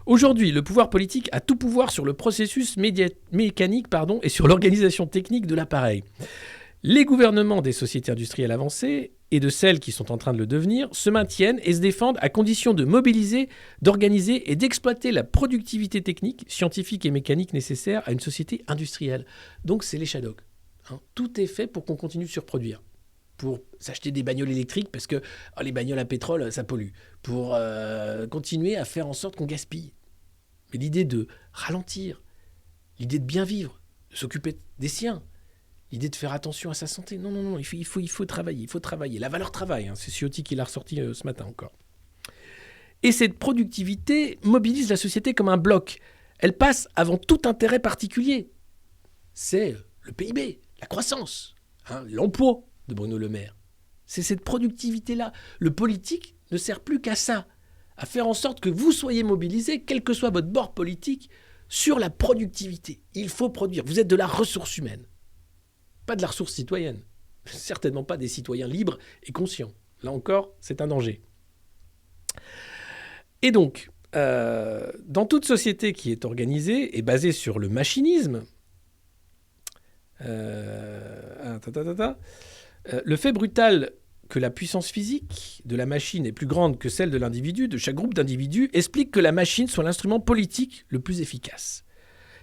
Aujourd'hui, le pouvoir politique a tout pouvoir sur le processus mécanique et sur l'organisation technique de l'appareil. Les gouvernements des sociétés industrielles avancées et de celles qui sont en train de le devenir se maintiennent et se défendent à condition de mobiliser, d'organiser et d'exploiter la productivité technique, scientifique et mécanique nécessaire à une société industrielle. Donc c'est les shadows. Tout est fait pour qu'on continue de surproduire. Pour s'acheter des bagnoles électriques parce que les bagnoles à pétrole, ça pollue. Pour continuer à faire en sorte qu'on gaspille. Mais l'idée de ralentir, l'idée de bien vivre, de s'occuper des siens, l'idée de faire attention à sa santé. Non, il faut travailler. La valeur travail, c'est Ciotti qui l'a ressorti ce matin encore. Et cette productivité mobilise la société comme un bloc. Elle passe avant tout intérêt particulier. C'est le PIB, la croissance, l'emploi de Bruno Le Maire. C'est cette productivité-là. Le politique ne sert plus qu'à ça, à faire en sorte que vous soyez mobilisés, quel que soit votre bord politique, sur la productivité. Il faut produire. Vous êtes de la ressource humaine. Pas de la ressource citoyenne. Certainement pas des citoyens libres et conscients. Là encore, c'est un danger. Et donc, dans toute société qui est organisée et basée sur le machinisme, le fait brutal que la puissance physique de la machine est plus grande que celle de l'individu, de chaque groupe d'individus, explique que la machine soit l'instrument politique le plus efficace.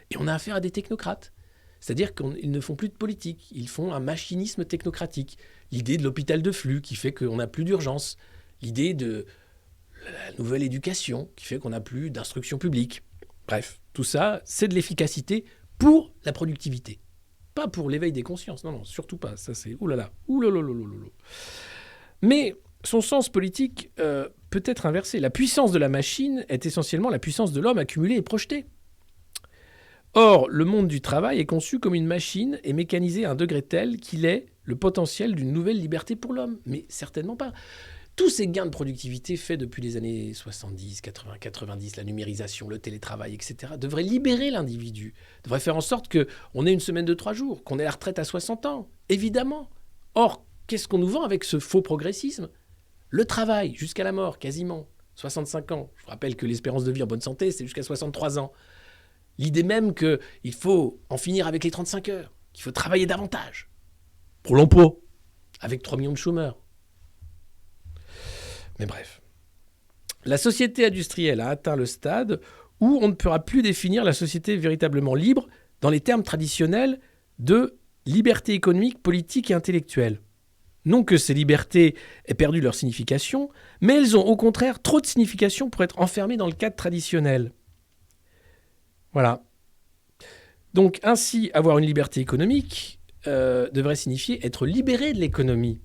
Et on a affaire à des technocrates. C'est-à-dire qu'ils ne font plus de politique, ils font un machinisme technocratique. L'idée de l'hôpital de flux qui fait qu'on n'a plus d'urgence. l'idée de la nouvelle éducation qui fait qu'on n'a plus d'instruction publique. Bref, tout ça, c'est de l'efficacité pour la productivité. Pas pour l'éveil des consciences, non, surtout pas. Ça, c'est oulala. Mais son sens politique peut être inversé. La puissance de la machine est essentiellement la puissance de l'homme accumulée et projetée. Or, le monde du travail est conçu comme une machine et mécanisé à un degré tel qu'il est le potentiel d'une nouvelle liberté pour l'homme. Mais certainement pas. Tous ces gains de productivité faits depuis les années 70, 80, 90, la numérisation, le télétravail, etc., devraient libérer l'individu, devraient faire en sorte qu'on ait une semaine de 3 jours, qu'on ait la retraite à 60 ans, évidemment. Or, qu'est-ce qu'on nous vend avec ce faux progressisme ? Le travail, jusqu'à la mort, quasiment, 65 ans. Je vous rappelle que l'espérance de vie en bonne santé, c'est jusqu'à 63 ans. L'idée même qu'il faut en finir avec les 35 heures, qu'il faut travailler davantage. Pour l'emploi, avec 3 millions de chômeurs. Mais bref. La société industrielle a atteint le stade où on ne pourra plus définir la société véritablement libre dans les termes traditionnels de liberté économique, politique et intellectuelle. Non que ces libertés aient perdu leur signification, mais elles ont au contraire trop de signification pour être enfermées dans le cadre traditionnel. Voilà. Donc ainsi, avoir une liberté économique devrait signifier être libéré de l'économie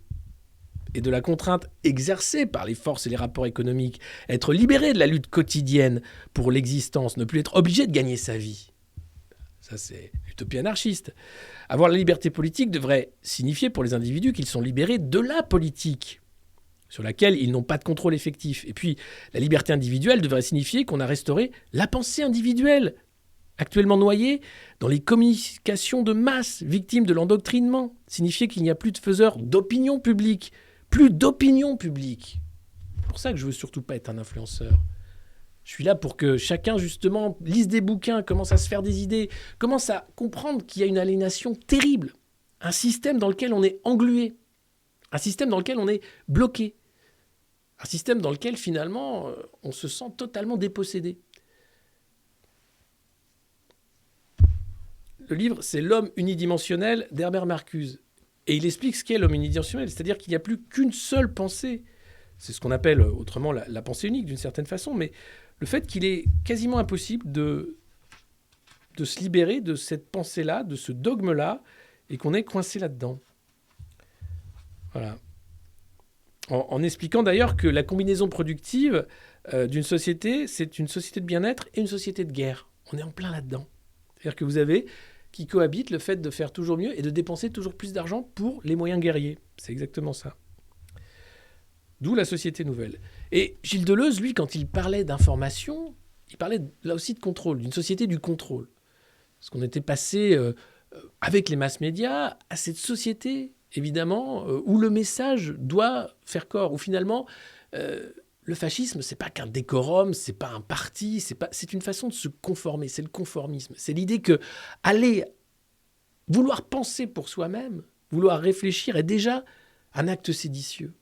et de la contrainte exercée par les forces et les rapports économiques, être libéré de la lutte quotidienne pour l'existence, ne plus être obligé de gagner sa vie. Ça, c'est l'utopie anarchiste. Avoir la liberté politique devrait signifier pour les individus qu'ils sont libérés de la politique, sur laquelle ils n'ont pas de contrôle effectif. Et puis, la liberté individuelle devrait signifier qu'on a restauré la pensée individuelle, actuellement noyée dans les communications de masse, victimes de l'endoctrinement. Signifier qu'il n'y a plus de faiseurs d'opinion publique. Plus d'opinion publique. C'est pour ça que je veux surtout pas être un influenceur. Je suis là pour que chacun, justement, lise des bouquins, commence à se faire des idées, commence à comprendre qu'il y a une aliénation terrible. Un système dans lequel on est englué. Un système dans lequel on est bloqué. Un système dans lequel, finalement, on se sent totalement dépossédé. Le livre, c'est L'homme unidimensionnel d'Herbert Marcuse. Et il explique ce qu'est l'homme unidimensionnel, c'est-à-dire qu'il n'y a plus qu'une seule pensée. C'est ce qu'on appelle autrement la pensée unique d'une certaine façon, mais le fait qu'il est quasiment impossible de se libérer de cette pensée-là, de ce dogme-là, et qu'on est coincé là-dedans. Voilà. En expliquant d'ailleurs que la combinaison productive d'une société, c'est une société de bien-être et une société de guerre. On est en plein là-dedans. C'est-à-dire que vous avez qui cohabitent le fait de faire toujours mieux et de dépenser toujours plus d'argent pour les moyens guerriers. C'est exactement ça. D'où la société nouvelle. Et Gilles Deleuze, lui, quand il parlait d'information, il parlait là aussi de contrôle, d'une société du contrôle. Parce qu'on était passé, avec les masses médias, à cette société, évidemment, où le message doit faire corps, où finalement, le fascisme, c'est pas qu'un décorum, c'est pas un parti, c'est une façon de se conformer, c'est le conformisme. C'est l'idée que aller vouloir penser pour soi-même, vouloir réfléchir est déjà un acte séditieux.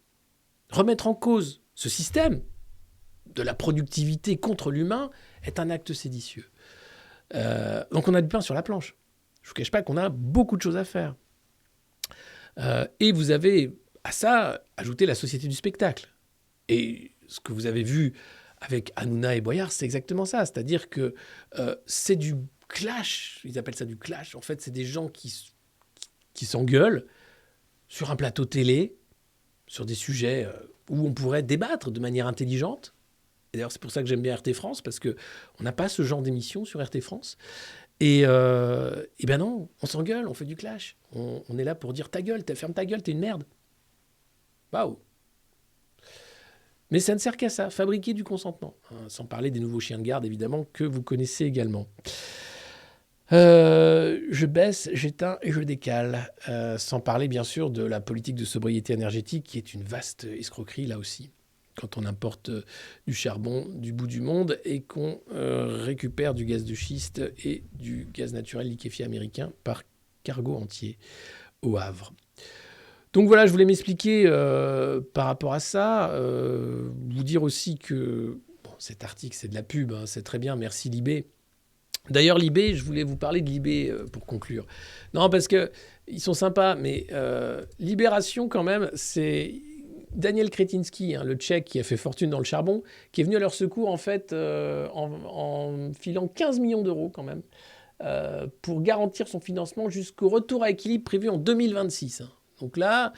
Remettre en cause ce système de la productivité contre l'humain est un acte séditieux. Donc on a du pain sur la planche. Je ne vous cache pas qu'on a beaucoup de choses à faire. Et vous avez à ça ajouté la société du spectacle. Et ce que vous avez vu avec Hanouna et Boyard, c'est exactement ça. C'est-à-dire que c'est du clash. Ils appellent ça du clash. En fait, c'est des gens qui s'engueulent sur un plateau télé, sur des sujets où on pourrait débattre de manière intelligente. Et d'ailleurs, c'est pour ça que j'aime bien RT France, parce qu'on n'a pas ce genre d'émission sur RT France. Et ben non, on s'engueule, on fait du clash. On est là pour dire ta gueule, ferme ta gueule, t'es une merde. Waouh. Mais ça ne sert qu'à ça, fabriquer du consentement. Sans parler des nouveaux chiens de garde, évidemment, que vous connaissez également. Je baisse, j'éteins et je décale. Sans parler, bien sûr, de la politique de sobriété énergétique, qui est une vaste escroquerie, là aussi. Quand on importe du charbon du bout du monde et qu'on récupère du gaz de schiste et du gaz naturel liquéfié américain par cargo entier au Havre. Donc voilà, je voulais m'expliquer par rapport à ça. Vous dire aussi que cet article, c'est de la pub, hein, c'est très bien, merci Libé. D'ailleurs, Libé, je voulais vous parler de Libé pour conclure. Non, parce qu'ils sont sympas, mais Libération, quand même, Daniel Kretinsky, le Tchèque qui a fait fortune dans le charbon, qui est venu à leur secours en fait en filant 15 millions d'euros quand même pour garantir son financement jusqu'au retour à équilibre prévu en 2026. Donc là,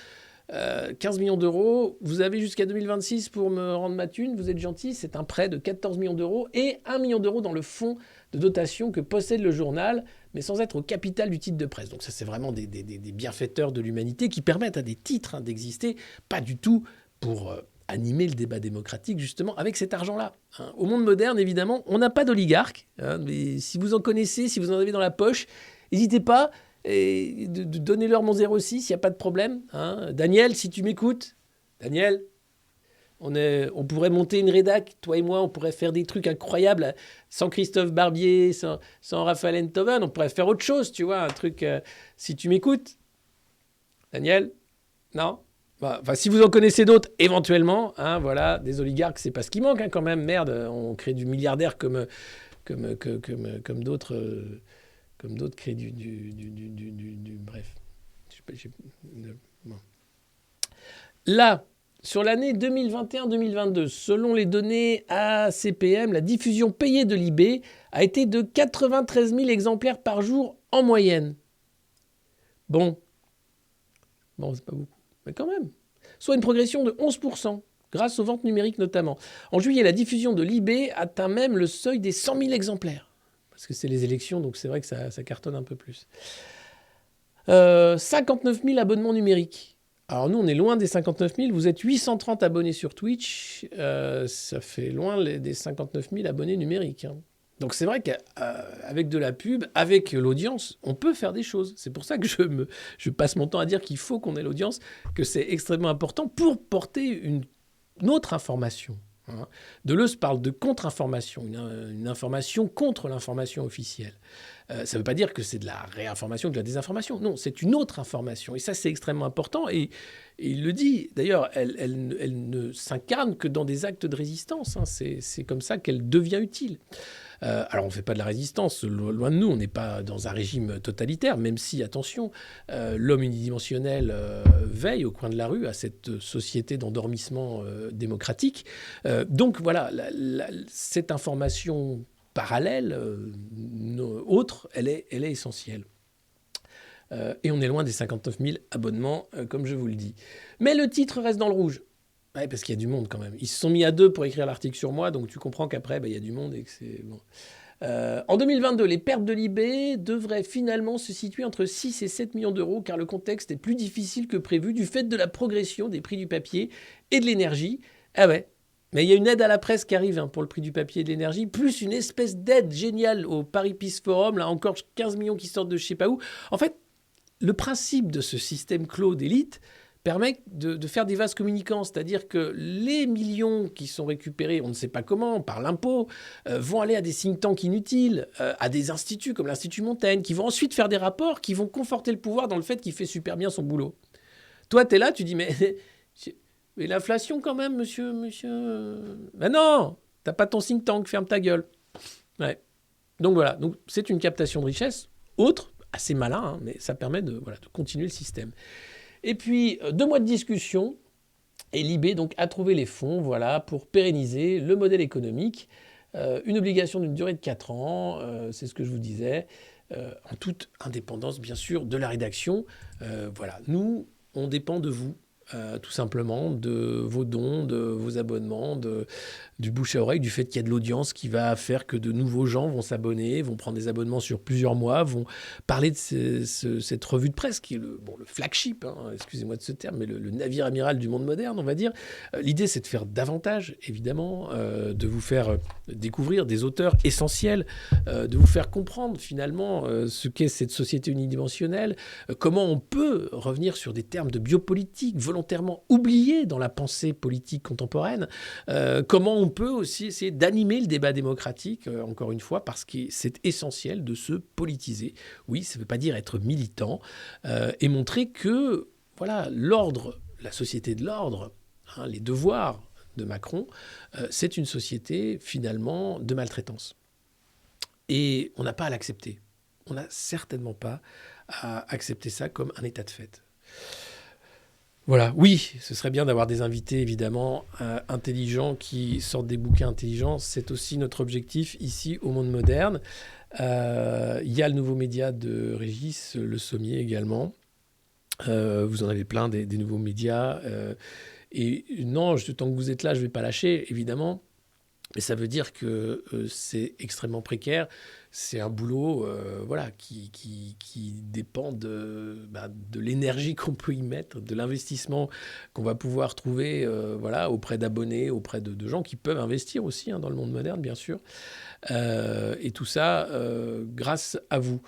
15 millions d'euros, vous avez jusqu'à 2026 pour me rendre ma thune, vous êtes gentil, c'est un prêt de 14 millions d'euros et 1 million d'euros dans le fonds de dotation que possède le journal, mais sans être au capital du titre de presse. Donc ça, c'est vraiment des bienfaiteurs de l'humanité qui permettent à des titres d'exister, pas du tout pour animer le débat démocratique, justement, avec cet argent-là. Au monde moderne, évidemment, on n'a pas d'oligarques, mais si vous en connaissez, si vous en avez dans la poche, n'hésitez pas de donner-leur mon 06, il n'y a pas de problème. Daniel, si tu m'écoutes, Daniel, on pourrait monter une rédac, toi et moi, on pourrait faire des trucs incroyables, sans Christophe Barbier, sans Raphaël Enthoven, on pourrait faire autre chose, tu vois, un truc, si tu m'écoutes, Daniel, non ? Enfin, si vous en connaissez d'autres, éventuellement, voilà, des oligarques, c'est pas ce qui manque quand même, merde, on crée du milliardaire comme d'autres créent du bref. Bon. Là, sur l'année 2021-2022, selon les données ACPM, la diffusion payée de l'IB a été de 93 000 exemplaires par jour en moyenne. Bon, c'est pas beaucoup, mais quand même. Soit une progression de 11%, grâce aux ventes numériques notamment. En juillet, la diffusion de l'IB atteint même le seuil des 100 000 exemplaires. Parce que c'est les élections, donc c'est vrai que ça cartonne un peu plus. 59 000 abonnements numériques. Alors nous, on est loin des 59 000. Vous êtes 830 abonnés sur Twitch. Ça fait loin des 59 000 abonnés numériques. Donc c'est vrai qu'avec de la pub, avec l'audience, on peut faire des choses. C'est pour ça que je passe mon temps à dire qu'il faut qu'on ait l'audience, que c'est extrêmement important pour porter une autre information. Deleuze parle de contre-information, une information contre l'information officielle. Ça ne veut pas dire que c'est de la réinformation ou de la désinformation. Non, c'est une autre information. Et ça, c'est extrêmement important. Et il le dit. D'ailleurs, elle ne s'incarne que dans des actes de résistance. C'est comme ça qu'elle devient utile. Alors, on ne fait pas de la résistance, loin de nous, on n'est pas dans un régime totalitaire, même si, attention, l'homme unidimensionnel veille au coin de la rue à cette société d'endormissement démocratique. Donc voilà, cette information parallèle, autre, elle est essentielle. Et on est loin des 59 000 abonnements, comme je vous le dis. Mais le titre reste dans le rouge. Ouais, parce qu'il y a du monde quand même. Ils se sont mis à deux pour écrire l'article sur moi, donc tu comprends qu'après, il y a du monde et que c'est bon. En 2022, les pertes de l'IB devraient finalement se situer entre 6 et 7 millions d'euros, car le contexte est plus difficile que prévu du fait de la progression des prix du papier et de l'énergie. Ah ouais, mais il y a une aide à la presse qui arrive pour le prix du papier et de l'énergie, plus une espèce d'aide géniale au Paris Peace Forum, là encore 15 millions qui sortent de je sais pas où. En fait, le principe de ce système clos d'élite permet de faire des vases communicants, c'est-à-dire que les millions qui sont récupérés, on ne sait pas comment, par l'impôt, vont aller à des think tanks inutiles, à des instituts comme l'Institut Montaigne, qui vont ensuite faire des rapports qui vont conforter le pouvoir dans le fait qu'il fait super bien son boulot. Toi, tu es là, tu dis, mais l'inflation quand même, monsieur... Ben non, t'as pas ton think tank, ferme ta gueule. Ouais. Donc voilà, donc, c'est une captation de richesse, autre, assez malin, mais ça permet de continuer le système. Et puis, 2 mois de discussion, et l'IB donc, a trouvé les fonds pour pérenniser le modèle économique. Une obligation d'une durée de 4 ans, c'est ce que je vous disais, en toute indépendance, bien sûr, de la rédaction. Nous, on dépend de vous, tout simplement, de vos dons, de vos abonnements, du bouche à oreille, du fait qu'il y a de l'audience qui va faire que de nouveaux gens vont s'abonner, vont prendre des abonnements sur plusieurs mois, vont parler de cette revue de presse qui est le flagship, excusez-moi de ce terme, mais le navire amiral du monde moderne, on va dire. L'idée, c'est de faire davantage, évidemment, de vous faire découvrir des auteurs essentiels, de vous faire comprendre, finalement, ce qu'est cette société unidimensionnelle, comment on peut revenir sur des termes de biopolitique volontairement oubliés dans la pensée politique contemporaine, comment on peut aussi essayer d'animer le débat démocratique, encore une fois, parce que c'est essentiel de se politiser. Oui, ça ne veut pas dire être militant, et montrer que l'ordre, la société de l'ordre, les devoirs de Macron, c'est une société finalement de maltraitance. Et on n'a pas à l'accepter. On n'a certainement pas à accepter ça comme un état de fait. Voilà, oui, ce serait bien d'avoir des invités, évidemment, intelligents, qui sortent des bouquins intelligents. C'est aussi notre objectif ici au Monde Moderne. Il y a le nouveau média de Régis, Le Sommier également. Vous en avez plein des nouveaux médias. Et non, tant que vous êtes là, je ne vais pas lâcher, évidemment. Mais ça veut dire que c'est extrêmement précaire. C'est un boulot voilà, qui dépend de l'énergie qu'on peut y mettre, de l'investissement qu'on va pouvoir trouver voilà, auprès d'abonnés, auprès de gens qui peuvent investir aussi dans le monde moderne, bien sûr. Et tout ça grâce à vous.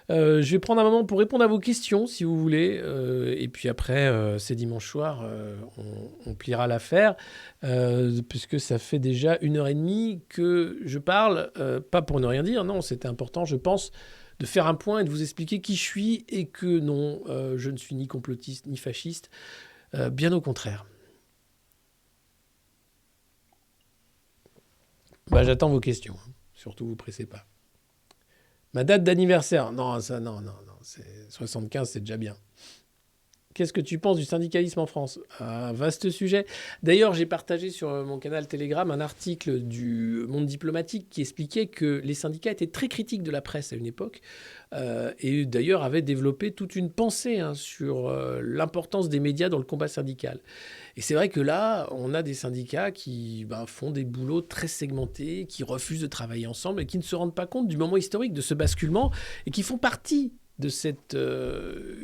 Je vais prendre un moment pour répondre à vos questions, si vous voulez. Et puis après, c'est dimanche soir, on pliera l'affaire, puisque ça fait déjà 1h30 que je parle. Pas pour ne rien dire, non, c'était important, je pense, de faire un point et de vous expliquer qui je suis et que non, je ne suis ni complotiste ni fasciste. Bien au contraire. J'attends vos questions. Surtout, vous pressez pas. Ma date d'anniversaire, non, 75, c'est déjà bien. Qu'est-ce que tu penses du syndicalisme en France? Un vaste sujet. D'ailleurs, j'ai partagé sur mon canal Telegram un article du Monde diplomatique qui expliquait que les syndicats étaient très critiques de la presse à une époque et d'ailleurs avaient développé toute une pensée sur l'importance des médias dans le combat syndical. Et c'est vrai que là, on a des syndicats qui font des boulots très segmentés, qui refusent de travailler ensemble et qui ne se rendent pas compte du moment historique de ce basculement et qui font partie de cette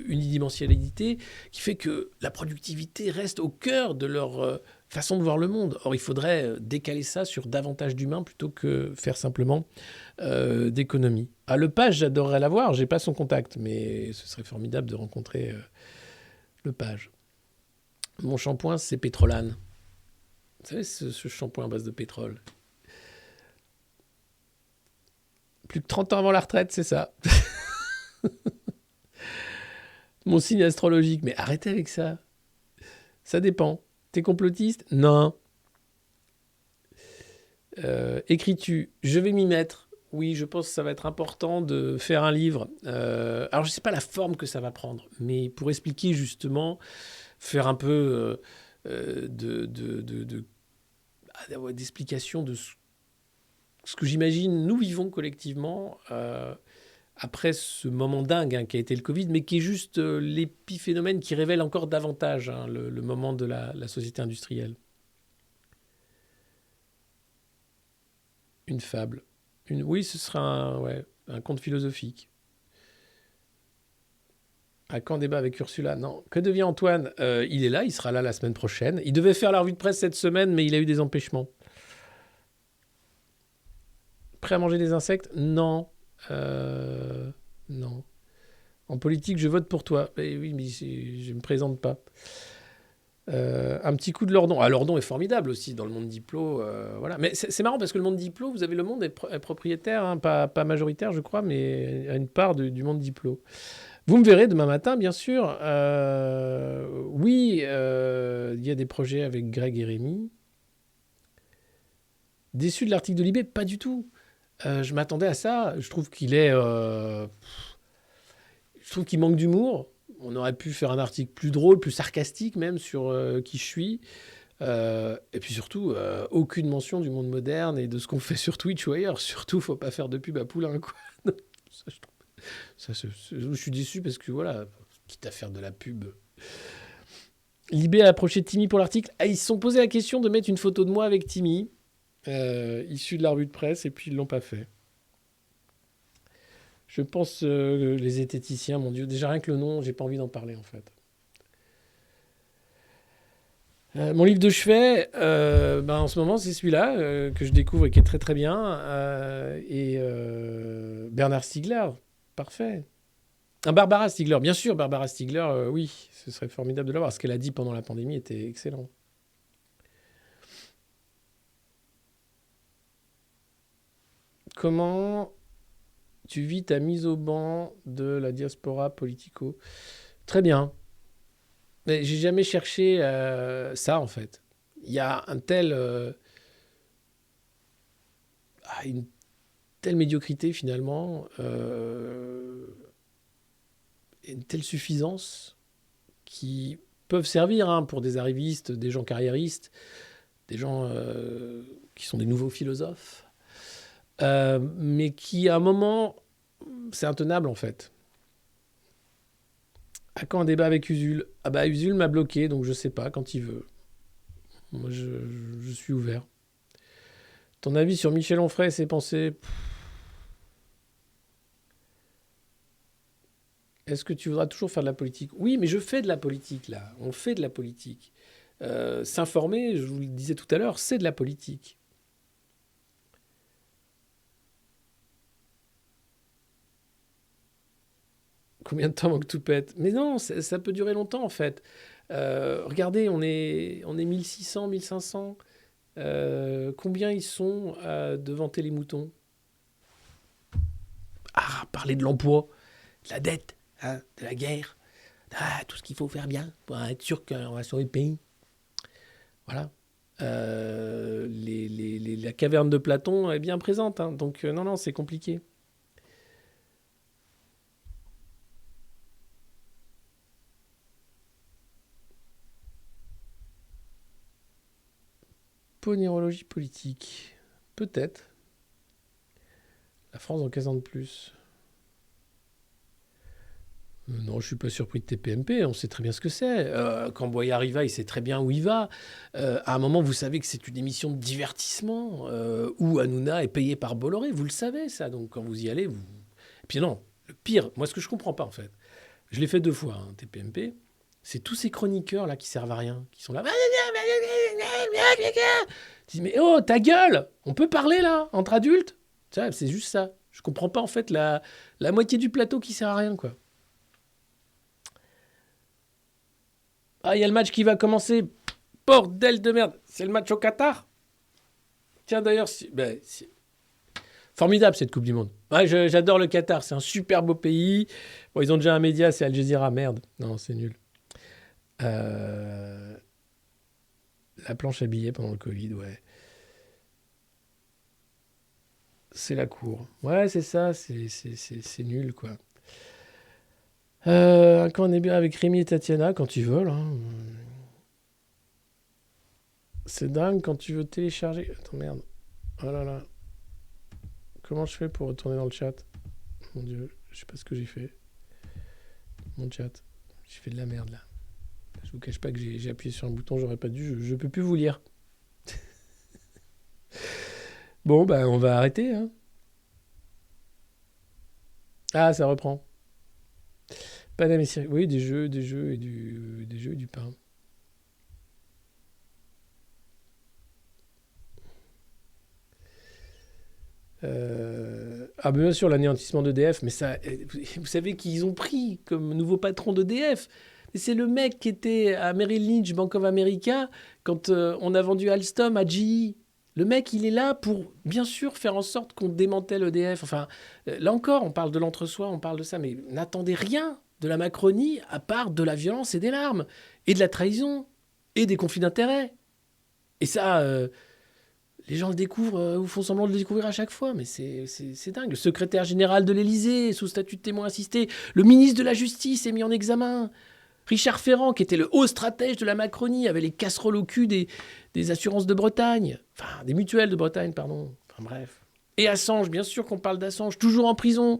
unidimensionnalité qui fait que la productivité reste au cœur de leur façon de voir le monde. Or, il faudrait décaler ça sur davantage d'humains plutôt que faire simplement d'économie. Ah, Lepage, j'adorerais l'avoir, j'ai pas son contact, mais ce serait formidable de rencontrer Lepage. Mon shampoing, c'est Pétrolane. Vous savez, ce shampoing à base de pétrole. Plus que 30 ans avant la retraite, c'est ça. Mon signe astrologique, mais arrêtez avec ça. Ça dépend. T'es complotiste? Non. Écris-tu? Je vais m'y mettre. Oui, je pense que ça va être important de faire un livre. Alors, je ne sais pas la forme que ça va prendre, mais pour expliquer justement, faire un peu d'explication de ce que j'imagine nous vivons collectivement après ce moment dingue qui a été le Covid, mais qui est juste l'épiphénomène qui révèle encore davantage le moment de la société industrielle. Une fable. Oui, ce sera un conte philosophique. À quand débat avec Ursula? Non. Que devient Antoine? Il est là, il sera là la semaine prochaine. Il devait faire la revue de presse cette semaine, mais il a eu des empêchements. Prêt à manger des insectes? Non. Non. En politique, je vote pour toi. Oui, mais je ne me présente pas. Un petit coup de Lordon. Ah, Lordon est formidable aussi dans le monde diplo. Voilà. Mais c'est marrant parce que le monde diplo, vous avez le monde est propriétaire, pas majoritaire, je crois, mais à une part du monde diplo. Vous me verrez demain matin, bien sûr. Oui, il y a des projets avec Greg et Rémi. Déçu de l'article de Libé? Pas du tout. Je m'attendais à ça. Je trouve qu'il manque d'humour. On aurait pu faire un article plus drôle, plus sarcastique même sur qui je suis. Et puis surtout, aucune mention du monde moderne et de ce qu'on fait sur Twitch ou ailleurs. Surtout, faut pas faire de pub à Poulain, quoi. Je suis déçu parce que voilà, quitte à faire de la pub. Libé a approché Timmy pour l'article. Ah, ils se sont posé la question de mettre une photo de moi avec Timmy. Issu de la revue de presse, et puis ils l'ont pas fait. Je pense les zététiciens, mon Dieu, déjà rien que le nom, j'ai pas envie d'en parler en fait. Mon livre de chevet, en ce moment c'est celui-là que je découvre et qui est très très bien. Bernard Stiegler, parfait. Barbara Stiegler, bien sûr, Barbara Stiegler, oui, ce serait formidable de l'avoir. Ce qu'elle a dit pendant la pandémie était excellent. Comment tu vis ta mise au banc de la diaspora politico? Très bien. Mais j'ai jamais cherché ça, en fait. Il y a une telle médiocrité, finalement, et une telle suffisance qui peuvent servir hein, pour des arrivistes, des gens carriéristes, des gens qui sont des nouveaux philosophes, mais qui, à un moment, c'est intenable, en fait. À quand un débat avec Usul? Ah bah, Usul m'a bloqué, donc je sais pas, quand il veut. Moi, je suis ouvert. Ton avis sur Michel Onfray et ses pensées? Est-ce que tu voudras toujours faire de la politique? Oui, mais je fais de la politique, là. On fait de la politique. S'informer, je vous le disais tout à l'heure, c'est de la politique. Combien de temps avant que tout pète? Mais non, ça peut durer longtemps, en fait. Regardez, on est 1600, 1500. Combien ils sont de vanter les moutons? Ah, parler de l'emploi, de la dette, hein, de la guerre. Ah, tout ce qu'il faut faire bien pour être sûr qu'on va sauver le pays. Voilà. La caverne de Platon est bien présente. Hein, donc, non, c'est compliqué. Ponérologie politique. Peut-être. La France dans 15 ans de plus. Non, je suis pas surpris de TPMP. On sait très bien ce que c'est. Quand Boyard y va, il sait très bien où il va. À un moment, vous savez que c'est une émission de divertissement où Hanouna est payé par Bolloré. Vous le savez, ça. Donc, quand vous y allez, vous... Et puis non, le pire, moi, ce que je comprends pas, en fait, je l'ai fait 2 fois, hein, TPMP, c'est tous ces chroniqueurs-là qui servent à rien, qui sont là... Tu dis, mais oh, ta gueule! On peut parler, là, entre adultes? Ça, c'est juste ça. Je comprends pas, en fait, la moitié du plateau qui sert à rien, quoi. Ah, il y a le match qui va commencer. Bordel de merde. C'est le match au Qatar. Tiens, d'ailleurs, formidable cette Coupe du Monde. Ouais, j'adore le Qatar. C'est un super beau pays. Bon, ils ont déjà un média, c'est Al Jazeera. Merde. Non, c'est nul. La planche à billets pendant le Covid, ouais. C'est la cour. Ouais, c'est ça. C'est nul, quoi. Quand on est bien avec Rémi et Tatiana, quand ils veulent. Hein. C'est dingue quand tu veux télécharger. Attends, merde. Oh là là. Comment je fais pour retourner dans le chat? Mon Dieu, je sais pas ce que j'ai fait. Mon chat. J'ai fait de la merde là. Je vous cache pas que j'ai appuyé sur un bouton, j'aurais pas dû. Je peux plus vous lire. Bon, bah, on va arrêter. Hein. Ah, ça reprend. Paname et Syrie. Oui, des jeux et des jeux et du pain. Ah, bien sûr, l'anéantissement d'EDF, mais ça, vous savez qu'ils ont pris comme nouveau patron d'EDF. C'est le mec qui était à Merrill Lynch, Bank of America, quand on a vendu Alstom à GE. Le mec, il est là pour, bien sûr, faire en sorte qu'on démantèle EDF. Enfin, là encore, on parle de l'entre-soi, on parle de ça, mais n'attendez rien de la Macronie à part de la violence et des larmes, et de la trahison, et des conflits d'intérêts. Et ça, les gens le découvrent ou font semblant de le découvrir à chaque fois, mais c'est dingue. Le secrétaire général de l'Élysée, sous statut de témoin assisté, le ministre de la Justice est mis en examen. Richard Ferrand, qui était le haut stratège de la Macronie, avait les casseroles au cul des assurances de Bretagne. Enfin, des mutuelles de Bretagne, pardon. Enfin, bref. Et Assange, bien sûr qu'on parle d'Assange, toujours en prison.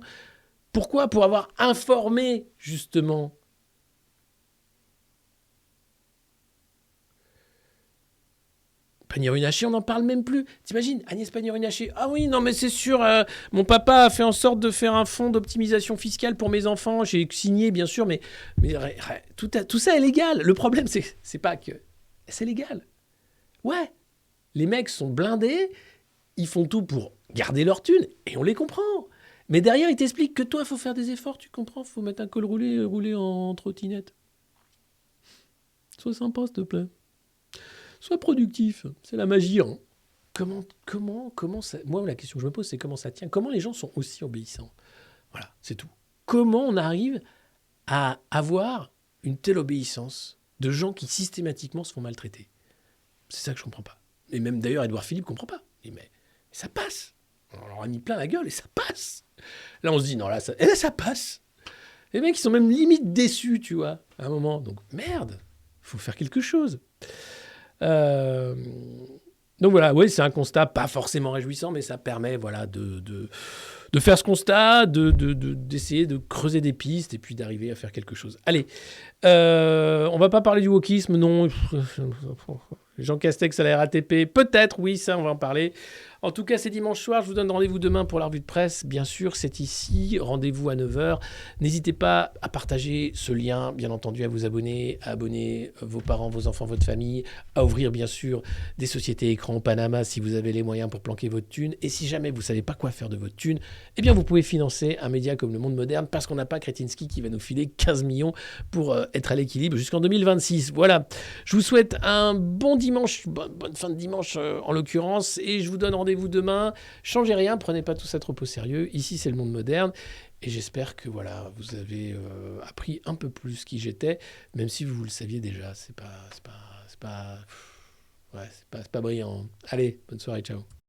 Pourquoi? Pour avoir informé, justement. Pannier-Runacher, on n'en parle même plus. T'imagines, Agnès Pannier-Runacher. Ah oui, non, mais c'est sûr, mon papa a fait en sorte de faire un fonds d'optimisation fiscale pour mes enfants. J'ai signé, bien sûr, mais tout ça est légal. Le problème, c'est pas que... C'est légal. Ouais. Les mecs sont blindés, ils font tout pour garder leur thune, et on les comprend. Mais derrière, ils t'expliquent que toi, il faut faire des efforts, tu comprends? Il faut mettre un col roulé, rouler en trottinette. Sois sympa, s'il te plaît. Sois productif, c'est la magie. Hein. Comment ça... Moi, la question que je me pose, c'est comment ça tient? Comment les gens sont aussi obéissants? Voilà, c'est tout. Comment on arrive à avoir une telle obéissance de gens qui systématiquement se font maltraiter? C'est ça que je comprends pas. Et même d'ailleurs, Édouard Philippe comprend pas. Il dit, mais ça passe. On leur a mis plein la gueule et ça passe. Là, on se dit, non, là, ça passe. Les mecs, ils sont même limite déçus, tu vois, à un moment. Donc, merde. faut faire quelque chose. Donc voilà, oui, c'est un constat pas forcément réjouissant, mais ça permet voilà, de faire ce constat, d'essayer de creuser des pistes et puis d'arriver à faire quelque chose. Allez, on va pas parler du wokisme, non. Jean Castex à la RATP, peut-être, oui, ça, on va en parler. En tout cas, c'est dimanche soir. Je vous donne rendez-vous demain pour la revue de presse. Bien sûr, c'est ici. Rendez-vous à 9h. N'hésitez pas à partager ce lien, bien entendu, à vous abonner, à abonner vos parents, vos enfants, votre famille, à ouvrir, bien sûr, des sociétés écrans au Panama si vous avez les moyens pour planquer votre thune. Et si jamais vous ne savez pas quoi faire de votre thune, eh bien, vous pouvez financer un média comme Le Monde Moderne parce qu'on n'a pas Kretinsky qui va nous filer 15 millions pour être à l'équilibre jusqu'en 2026. Voilà. Je vous souhaite un bon dimanche, bonne fin de dimanche en l'occurrence, et je vous donne rendez-vous demain. Changez rien, prenez pas tout ça trop au sérieux. Ici, c'est Le Monde Moderne, et j'espère que voilà, vous avez appris un peu plus qui j'étais, même si vous le saviez déjà. C'est pas brillant. Allez, bonne soirée, ciao.